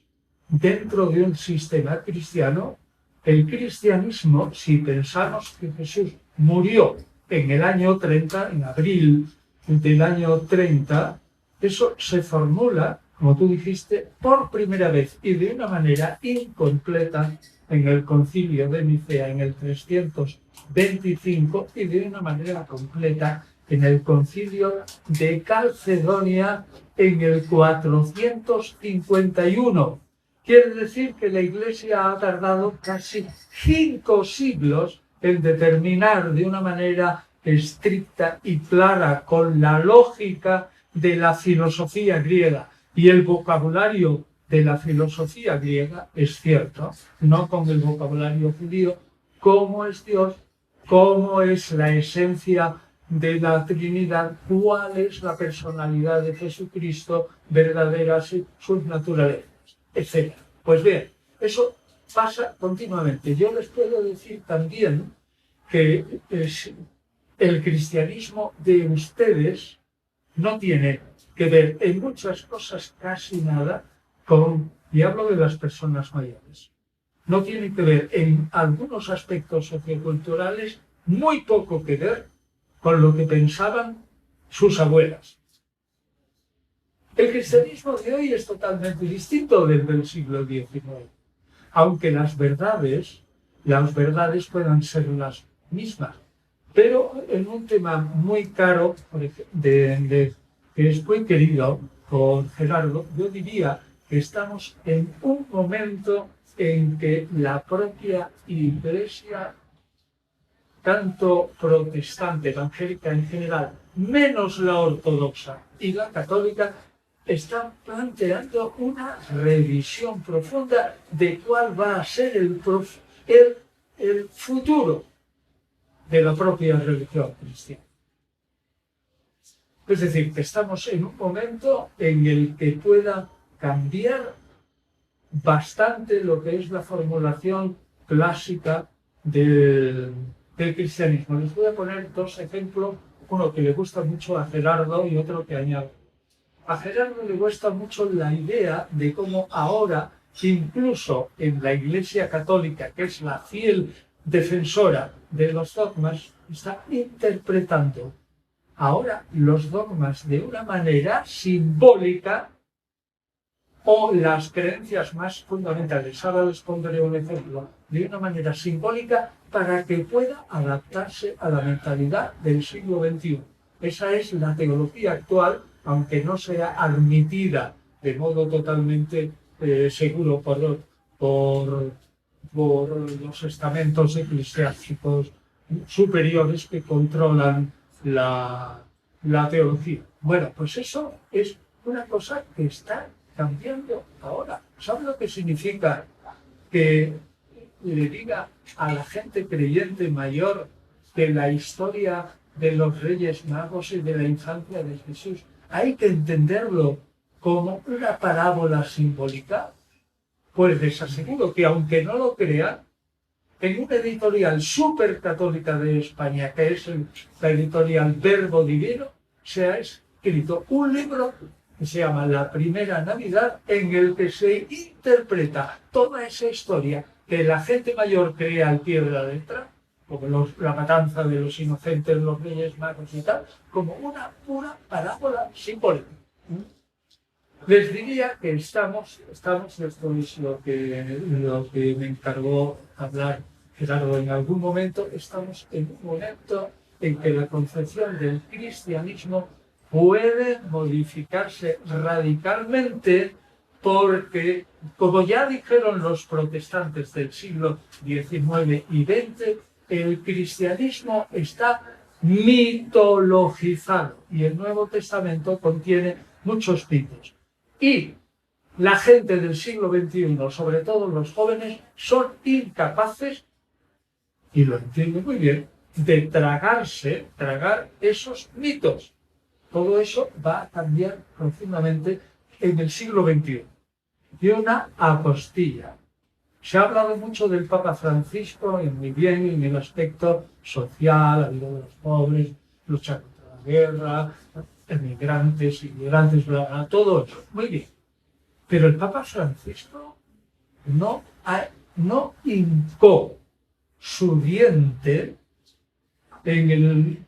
dentro de un sistema cristiano, el cristianismo, si pensamos que Jesús murió en el año 30, en abril del año 30, eso se formula, como tú dijiste, por primera vez y de una manera incompleta en el Concilio de Nicea en el 325 y de una manera completa en el Concilio de Calcedonia en el 451. Quiere decir que la Iglesia ha tardado casi 5 siglos en determinar de una manera estricta y clara, con la lógica de la filosofía griega y el vocabulario de la filosofía griega, es cierto, no con el vocabulario judío, cómo es Dios, cómo es la esencia de la Trinidad, cuál es la personalidad de Jesucristo, verdaderas sus naturalezas, etc. Pues bien, eso pasa continuamente. Yo les puedo decir también que el cristianismo de ustedes no tiene que ver en muchas cosas, casi nada, y hablo de las personas mayores, no tiene que ver en algunos aspectos socioculturales, muy poco que ver con lo que pensaban sus abuelas. El cristianismo de hoy es totalmente distinto del siglo XIX, aunque las verdades puedan ser las mismas, pero en un tema muy caro, que es muy querido por Gerardo, yo diría que estamos en un momento en que la propia Iglesia, tanto protestante, evangélica en general, menos la ortodoxa y la católica, están planteando una revisión profunda de cuál va a ser el futuro de la propia religión cristiana. Es decir, que estamos en un momento en el que pueda cambiar bastante lo que es la formulación clásica del cristianismo. Les voy a poner 2 ejemplos, uno que le gusta mucho a Gerardo y otro que añado. A Gerardo le gusta mucho la idea de cómo ahora, incluso en la Iglesia Católica, que es la fiel defensora de los dogmas, está interpretando ahora los dogmas de una manera simbólica, o las creencias más fundamentales, ahora les pondré un ejemplo, de una manera simbólica para que pueda adaptarse a la mentalidad del siglo XXI. Esa es la teología actual, aunque no sea admitida de modo totalmente seguro por los estamentos eclesiásticos superiores que controlan la teología. Bueno, pues eso es una cosa que está cambiando ahora. ¿Sabe lo que significa que le diga a la gente creyente mayor que la historia de los Reyes Magos y de la infancia de Jesús hay que entenderlo como una parábola simbólica? Pues les aseguro que, aunque no lo crean, en una editorial súper católica de España, que es la editorial Verbo Divino, se ha escrito un libro que se llama La Primera Navidad, en el que se interpreta toda esa historia que la gente mayor cree al pie de la letra, como la matanza de los inocentes, los Reyes Magos y tal, como una pura parábola simbólica. Les diría que estamos, esto es lo que me encargó hablar Gerardo en algún momento, estamos en un momento en que la concepción del cristianismo puede modificarse radicalmente, porque, como ya dijeron los protestantes del siglo XIX y XX, el cristianismo está mitologizado y el Nuevo Testamento contiene muchos mitos. Y la gente del siglo XXI, sobre todo los jóvenes, son incapaces, y lo entiendo muy bien, de tragar esos mitos. Todo eso va a cambiar profundamente en el siglo XXI. Y una apostilla. Se ha hablado mucho del Papa Francisco, y muy bien, en el aspecto social, ayuda de los pobres, lucha contra la guerra, emigrantes, inmigrantes, todo eso. Muy bien. Pero el Papa Francisco no hincó su diente en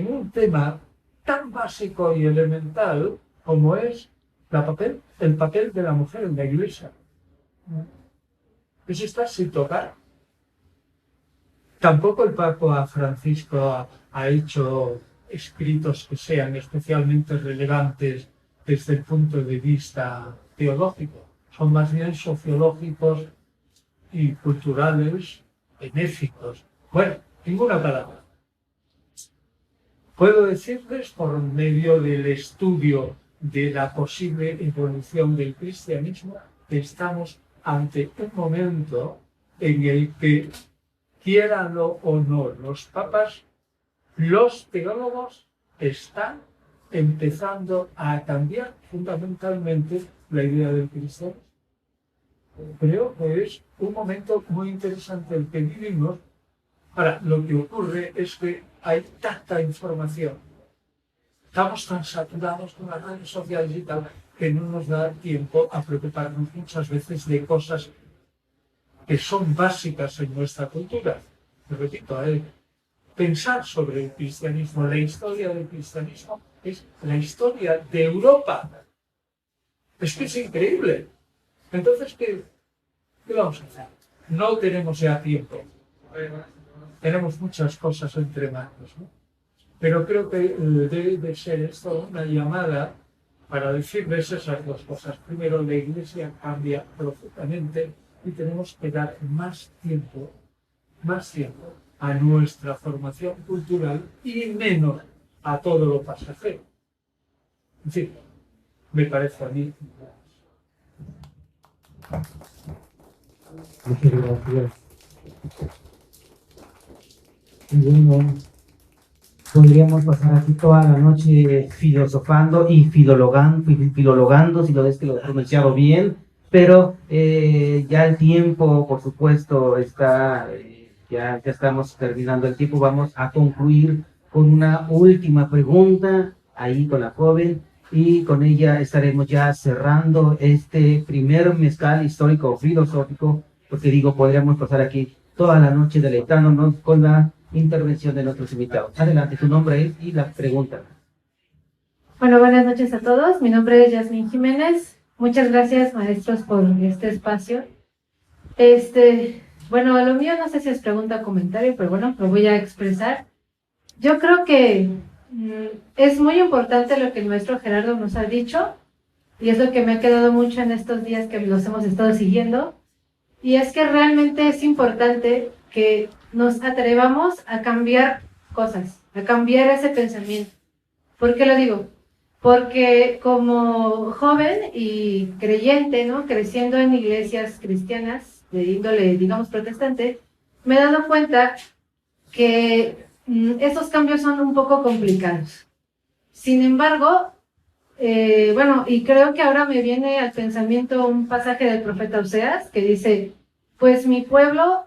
un tema tan básico y elemental como es el papel de la mujer en la Iglesia. Eso está sin tocar. Tampoco el Papa Francisco ha hecho escritos que sean especialmente relevantes desde el punto de vista teológico. Son más bien sociológicos y culturales, benéficos. Bueno, ninguna palabra. Puedo decirles, por medio del estudio de la posible evolución del cristianismo, que estamos ante un momento en el que, quiéranlo o no los papas, los teólogos están empezando a cambiar fundamentalmente la idea del cristianismo. Creo que es un momento muy interesante el que vivimos. Ahora, lo que ocurre es que hay tanta información, estamos tan saturados con las redes sociales y tal, que no nos da tiempo a preocuparnos muchas veces de cosas que son básicas en nuestra cultura. Te repito, pensar sobre el cristianismo, la historia del cristianismo es la historia de Europa. Es que es increíble. Entonces, ¿qué vamos a hacer? No tenemos ya tiempo. Tenemos muchas cosas entre manos, ¿no? Pero creo que debe de ser esto una llamada para decirles esas dos cosas. Primero, la Iglesia cambia profundamente y tenemos que dar más tiempo a nuestra formación cultural y menos a todo lo pasajero. En fin, me parece a mí. Muchas gracias. Bueno, podríamos pasar aquí toda la noche filosofando y filologando, si lo ves que lo he pronunciado bien, pero ya el tiempo, por supuesto, está, ya estamos terminando el tiempo. Vamos a concluir con una última pregunta ahí con la joven, y con ella estaremos ya cerrando este primer mezcal histórico filosófico, porque digo, podríamos pasar aquí toda la noche deleitándonos con la intervención de nuestros invitados. Adelante, tu nombre es y la pregunta. Bueno, buenas noches a todos. Mi nombre es Yasmín Jiménez. Muchas gracias, maestros, por este espacio. Bueno, lo mío no sé si es pregunta o comentario, pero bueno, lo voy a expresar. Yo creo que es muy importante lo que el maestro Gerardo nos ha dicho, y es lo que me ha quedado mucho en estos días que los hemos estado siguiendo, y es que realmente es importante que nos atrevamos a cambiar cosas, a cambiar ese pensamiento. ¿Por qué lo digo? Porque como joven y creyente, ¿no?, creciendo en iglesias cristianas, de índole, digamos, protestante, me he dado cuenta que estos cambios son un poco complicados. Sin embargo, bueno, y creo que ahora me viene al pensamiento un pasaje del profeta Oseas que dice, pues mi pueblo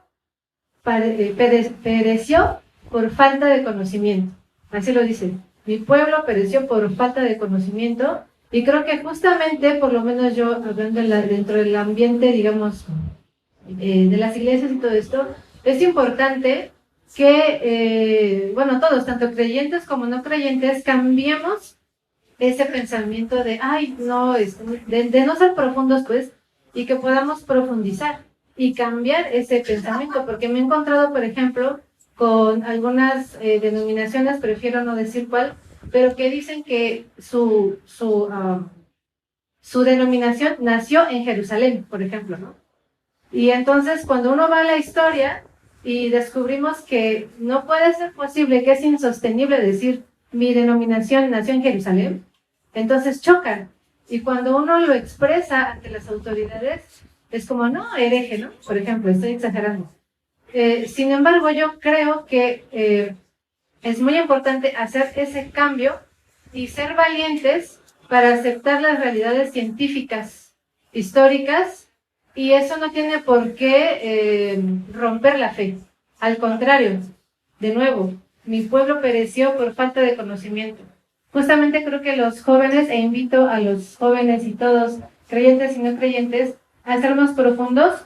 pereció por falta de conocimiento. Así lo dice, mi pueblo pereció por falta de conocimiento. Y creo que justamente, por lo menos yo, hablando dentro del ambiente, digamos, de las iglesias y todo esto, es importante que, bueno, todos, tanto creyentes como no creyentes, cambiemos ese pensamiento de, ay, no, de no ser profundos, pues, y que podamos profundizar y cambiar ese pensamiento, porque me he encontrado, por ejemplo, con algunas denominaciones, prefiero no decir cuál, pero que dicen que su denominación nació en Jerusalén, por ejemplo, ¿no? Y entonces cuando uno va a la historia y descubrimos que no puede ser posible, que es insostenible decir mi denominación nació en Jerusalén, entonces chocan. Y cuando uno lo expresa ante las autoridades, es como, no, hereje, ¿no? Por ejemplo, estoy exagerando. Sin embargo, yo creo que es muy importante hacer ese cambio y ser valientes para aceptar las realidades científicas, históricas, y eso no tiene por qué romper la fe. Al contrario, de nuevo, mi pueblo pereció por falta de conocimiento. Justamente creo que los jóvenes, e invito a los jóvenes y todos, creyentes y no creyentes, a ser más profundos.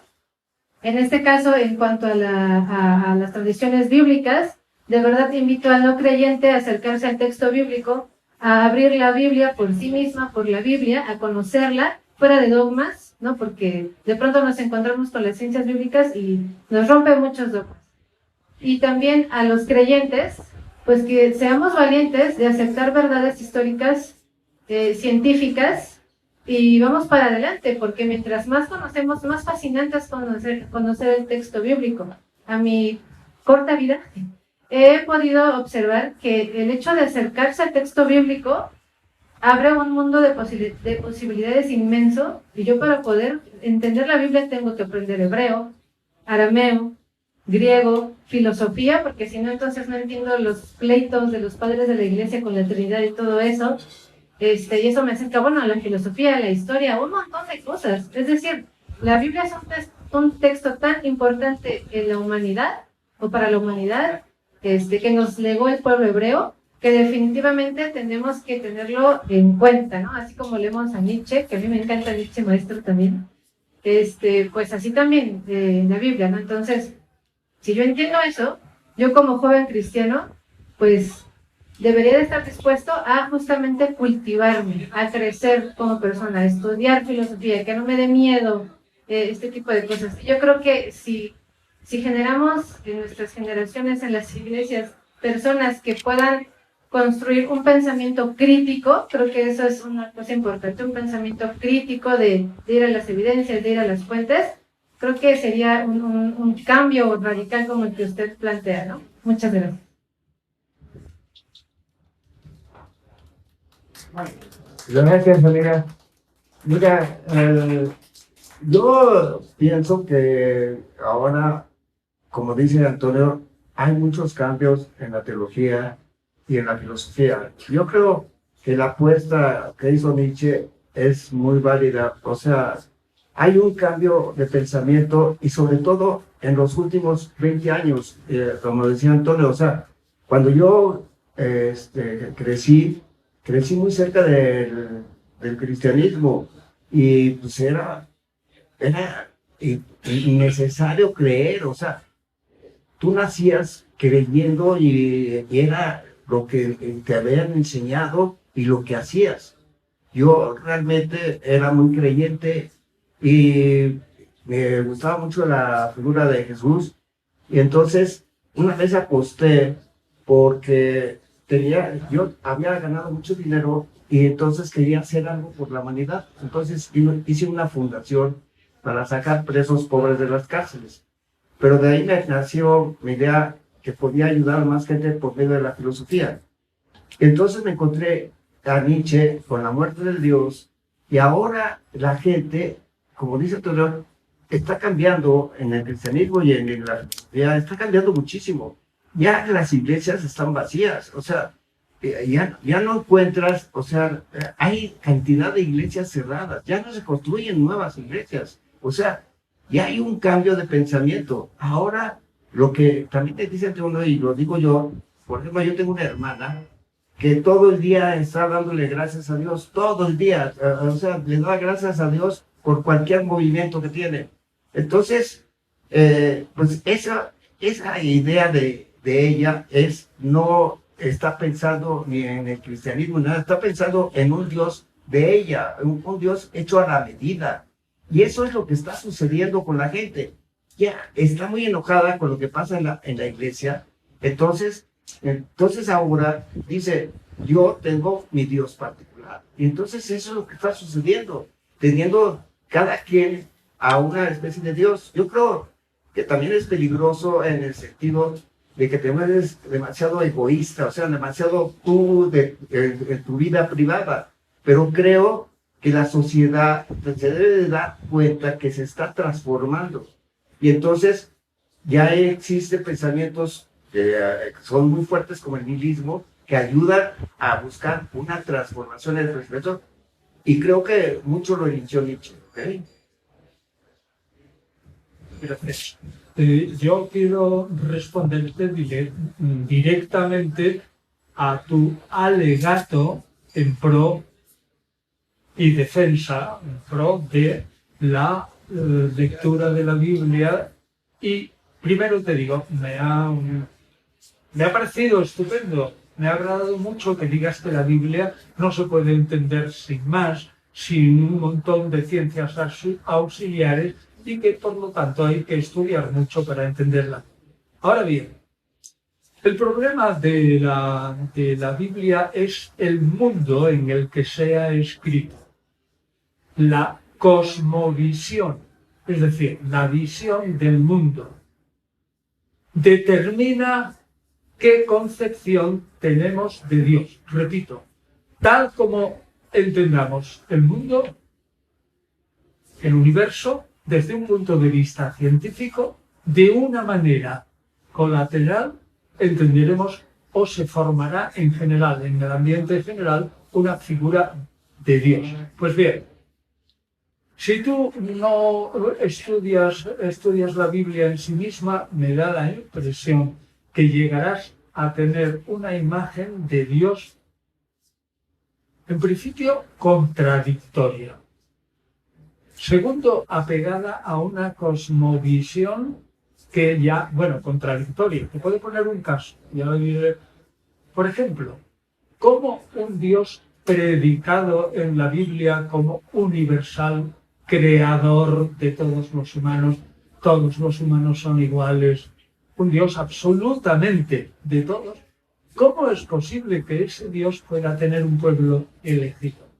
En este caso, en cuanto a las tradiciones bíblicas, de verdad invito al no creyente a acercarse al texto bíblico, a abrir la Biblia por sí misma, por la Biblia, a conocerla, fuera de dogmas, ¿no? Porque de pronto nos encontramos con las ciencias bíblicas y nos rompen muchos dogmas. Y también a los creyentes, pues que seamos valientes de aceptar verdades históricas, científicas, y vamos para adelante, porque mientras más conocemos, más fascinante es conocer el texto bíblico. A mi corta vida he podido observar que el hecho de acercarse al texto bíblico abre un mundo de posibilidades inmenso, y yo para poder entender la Biblia tengo que aprender hebreo, arameo, griego, filosofía, porque si no entonces no entiendo los pleitos de los padres de la iglesia con la Trinidad y todo eso. Y eso me acerca, bueno, a la filosofía, a la historia, un montón de cosas. Es decir, la Biblia es un texto tan importante en la humanidad, o para la humanidad, que nos legó el pueblo hebreo, que definitivamente tenemos que tenerlo en cuenta, ¿no? Así como leemos a Nietzsche, que a mí me encanta Nietzsche, maestro también, pues así también la Biblia, ¿no? Entonces, si yo entiendo eso, yo como joven cristiano, pues debería de estar dispuesto a justamente cultivarme, a crecer como persona, a estudiar filosofía, que no me dé miedo este tipo de cosas. Yo creo que si generamos en nuestras generaciones, en las iglesias, personas que puedan construir un pensamiento crítico, creo que eso es una cosa importante, un pensamiento crítico de ir a las evidencias, de ir a las fuentes, creo que sería un cambio radical como el que usted plantea, ¿no? Muchas gracias. Gracias, amiga. Mira, yo pienso que ahora, como dice Antonio, hay muchos cambios en la teología y en la filosofía. Yo creo que la apuesta que hizo Nietzsche es muy válida. O sea, hay un cambio de pensamiento y sobre todo en los últimos 20 años, como decía Antonio, o sea, cuando yo crecí muy cerca del cristianismo y pues era innecesario creer, o sea, tú nacías creyendo y era lo que te habían enseñado y lo que hacías. Yo realmente era muy creyente y me gustaba mucho la figura de Jesús, y entonces una vez aposté porque yo había ganado mucho dinero y entonces quería hacer algo por la humanidad. Entonces hice una fundación para sacar presos pobres de las cárceles. Pero de ahí me nació mi idea que podía ayudar a más gente por medio de la filosofía. Entonces me encontré a Nietzsche con la muerte del Dios, y ahora la gente, como dice Antonio, está cambiando en el cristianismo y en la ya está cambiando muchísimo. Ya las iglesias están vacías, o sea, ya no encuentras, o sea, hay cantidad de iglesias cerradas, ya no se construyen nuevas iglesias, o sea, ya hay un cambio de pensamiento. Ahora, lo que también te dicen uno, y lo digo yo, por ejemplo, yo tengo una hermana que todo el día está dándole gracias a Dios, todo el día, o sea, le da gracias a Dios por cualquier movimiento que tiene. Entonces, pues esa idea de ella es, no está pensando ni en el cristianismo, nada, está pensando en un Dios de ella, un Dios hecho a la medida. Y eso es lo que está sucediendo con la gente. Ya está muy enojada con lo que pasa en la iglesia. Entonces ahora dice, yo tengo mi Dios particular. Y entonces eso es lo que está sucediendo, teniendo cada quien a una especie de Dios. Yo creo que también es peligroso en el sentido de que te vuelves demasiado egoísta, o sea, demasiado tú en tu vida privada. Pero creo que la sociedad se debe de dar cuenta que se está transformando. Y entonces ya existen pensamientos que son muy fuertes como el nihilismo, que ayudan a buscar una transformación en el respeto. Y creo que mucho lo inició Nietzsche. ¿Okay? Gracias. Yo quiero responderte directamente a tu alegato en pro y defensa, en pro de la lectura de la Biblia. Y primero te digo, me ha parecido estupendo, me ha agradado mucho que digas que la Biblia no se puede entender sin más, sin un montón de ciencias auxiliares, y que por lo tanto hay que estudiar mucho para entenderla. Ahora bien, el problema de la Biblia es el mundo en el que se ha escrito. La cosmovisión, es decir, la visión del mundo, determina qué concepción tenemos de Dios. Repito, tal como entendamos el mundo, el universo, desde un punto de vista científico, de una manera colateral, entenderemos o se formará en general, en el ambiente general, una figura de Dios. Pues bien, si tú no estudias la Biblia en sí misma, me da la impresión que llegarás a tener una imagen de Dios, en principio, contradictoria. Segundo, apegada a una cosmovisión que ya, contradictoria. Te puedo poner un caso, ya lo diré. Por ejemplo, ¿cómo un Dios predicado en la Biblia como universal, creador de todos los humanos son iguales, un Dios absolutamente de todos? ¿Cómo es posible que ese Dios pueda tener un pueblo elegido?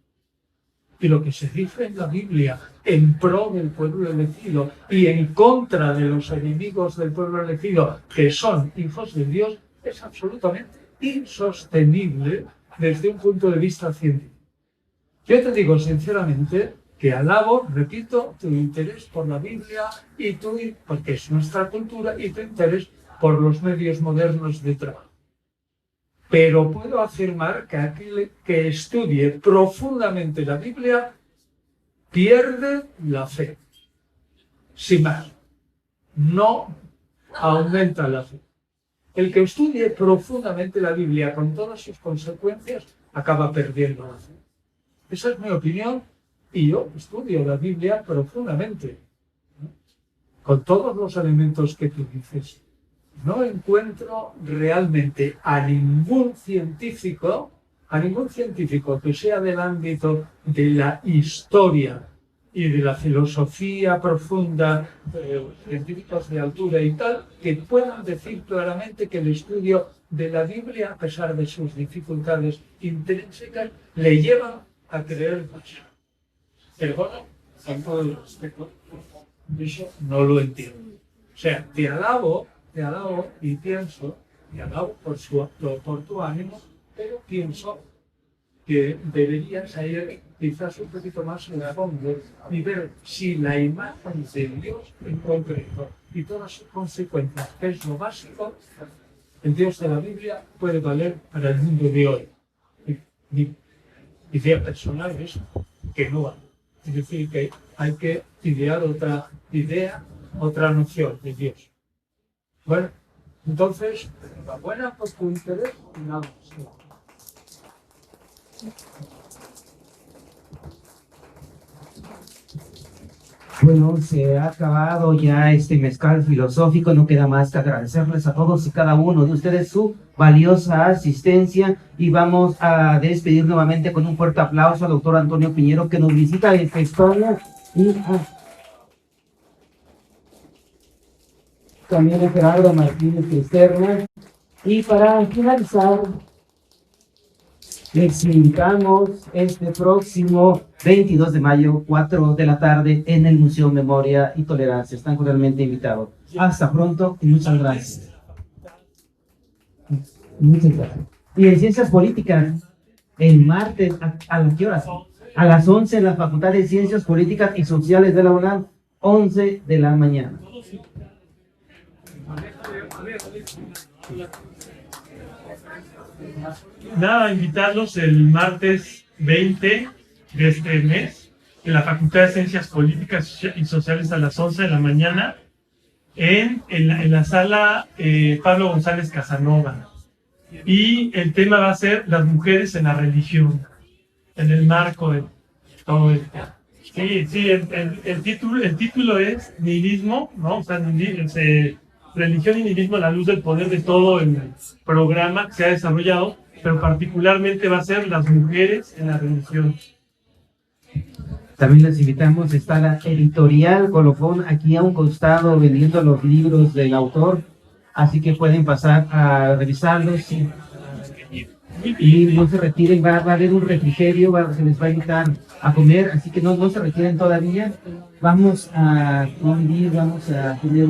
Y lo que se dice en la Biblia en pro del pueblo elegido y en contra de los enemigos del pueblo elegido, que son hijos de Dios, es absolutamente insostenible desde un punto de vista científico. Yo te digo sinceramente que alabo, repito, tu interés por la Biblia y porque es nuestra cultura, y tu interés por los medios modernos de trabajo. Pero puedo afirmar que aquel que estudie profundamente la Biblia pierde la fe. Sin más, no aumenta la fe. El que estudie profundamente la Biblia con todas sus consecuencias acaba perdiendo la fe. Esa es mi opinión, y yo estudio la Biblia profundamente, ¿no? Con todos los elementos que tú dices. No encuentro realmente a ningún científico que sea del ámbito de la historia y de la filosofía profunda, científicos de altura y tal, que puedan decir claramente que el estudio de la Biblia, a pesar de sus dificultades intrínsecas, le llevan a creer más. Pero bueno, con todo el respeto, eso no lo entiendo. O sea, te alabo y pienso, te alabo por tu ánimo, pero pienso que deberías quizás un poquito más en el fondo y ver si la imagen de Dios en concreto y todas sus consecuencias, que es lo básico, el Dios de la Biblia puede valer para el mundo de hoy. Mi idea personal es que no vale. Es decir, que hay que idear otra idea, otra noción de Dios. Bueno, entonces, enhorabuena por tu interés y nada más. Bueno, se ha acabado ya este mezcal filosófico, no queda más que agradecerles a todos y cada uno de ustedes su valiosa asistencia y vamos a despedir nuevamente con un fuerte aplauso al doctor Antonio Piñero que nos visita desde España y también a Gerardo Martínez Cisterna. Y para finalizar, les invitamos este próximo 22 de mayo, 4 de la tarde, en el Museo Memoria y Tolerancia. Están cordialmente invitados. Hasta pronto y muchas gracias. Muchas gracias. Y en Ciencias Políticas, el martes, ¿a qué horas? A las 11 en la Facultad de Ciencias Políticas y Sociales de la UNAM, 11 de la mañana. Nada, invitarlos el martes 20 de este mes en la Facultad de Ciencias Políticas y Sociales a las 11 de la mañana en la sala Pablo González Casanova. Y el tema va a ser las mujeres en la religión, en el marco de todo esto. Sí, el título es Nihilismo, ¿no? O sea, religión y nihilismo a la luz del poder de todo el programa que se ha desarrollado, pero particularmente va a ser las mujeres en la religión. También les invitamos, está la editorial Colofón aquí a un costado vendiendo los libros del autor, así que pueden pasar a revisarlos y no se retiren, va a haber un refrigerio, se les va a invitar a comer, así que no se retiren todavía. Vamos a convivir, vamos a tener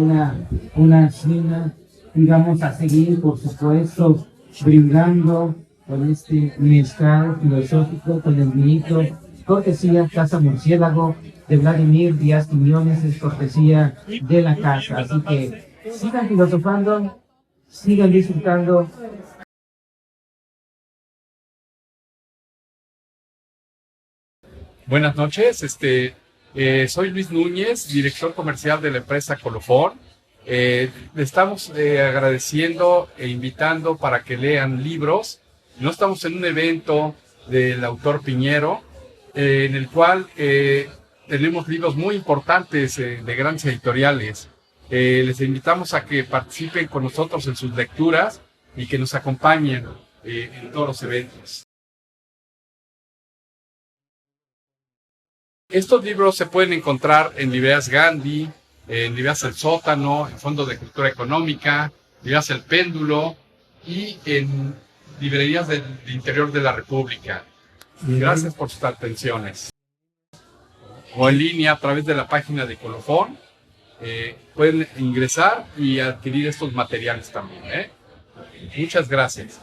una cena y vamos a seguir, por supuesto, brindando con este mezcal filosófico, con el vinito, cortesía Casa Murciélago de Vladimir Díaz Quiñones, es cortesía de la casa. Así que sigan filosofando, sigan disfrutando. Buenas noches, soy Luis Núñez, director comercial de la empresa Colofón. Le estamos agradeciendo e invitando para que lean libros. No estamos en un evento del autor Piñero, en el cual tenemos libros muy importantes de grandes editoriales. Les invitamos a que participen con nosotros en sus lecturas y que nos acompañen en todos los eventos. Estos libros se pueden encontrar en librerías Gandhi, en librerías El Sótano, en Fondo de Cultura Económica, librerías El Péndulo y en librerías del interior de la República. Gracias por sus atenciones. O en línea a través de la página de Colofón. Pueden ingresar y adquirir estos materiales también. Muchas gracias.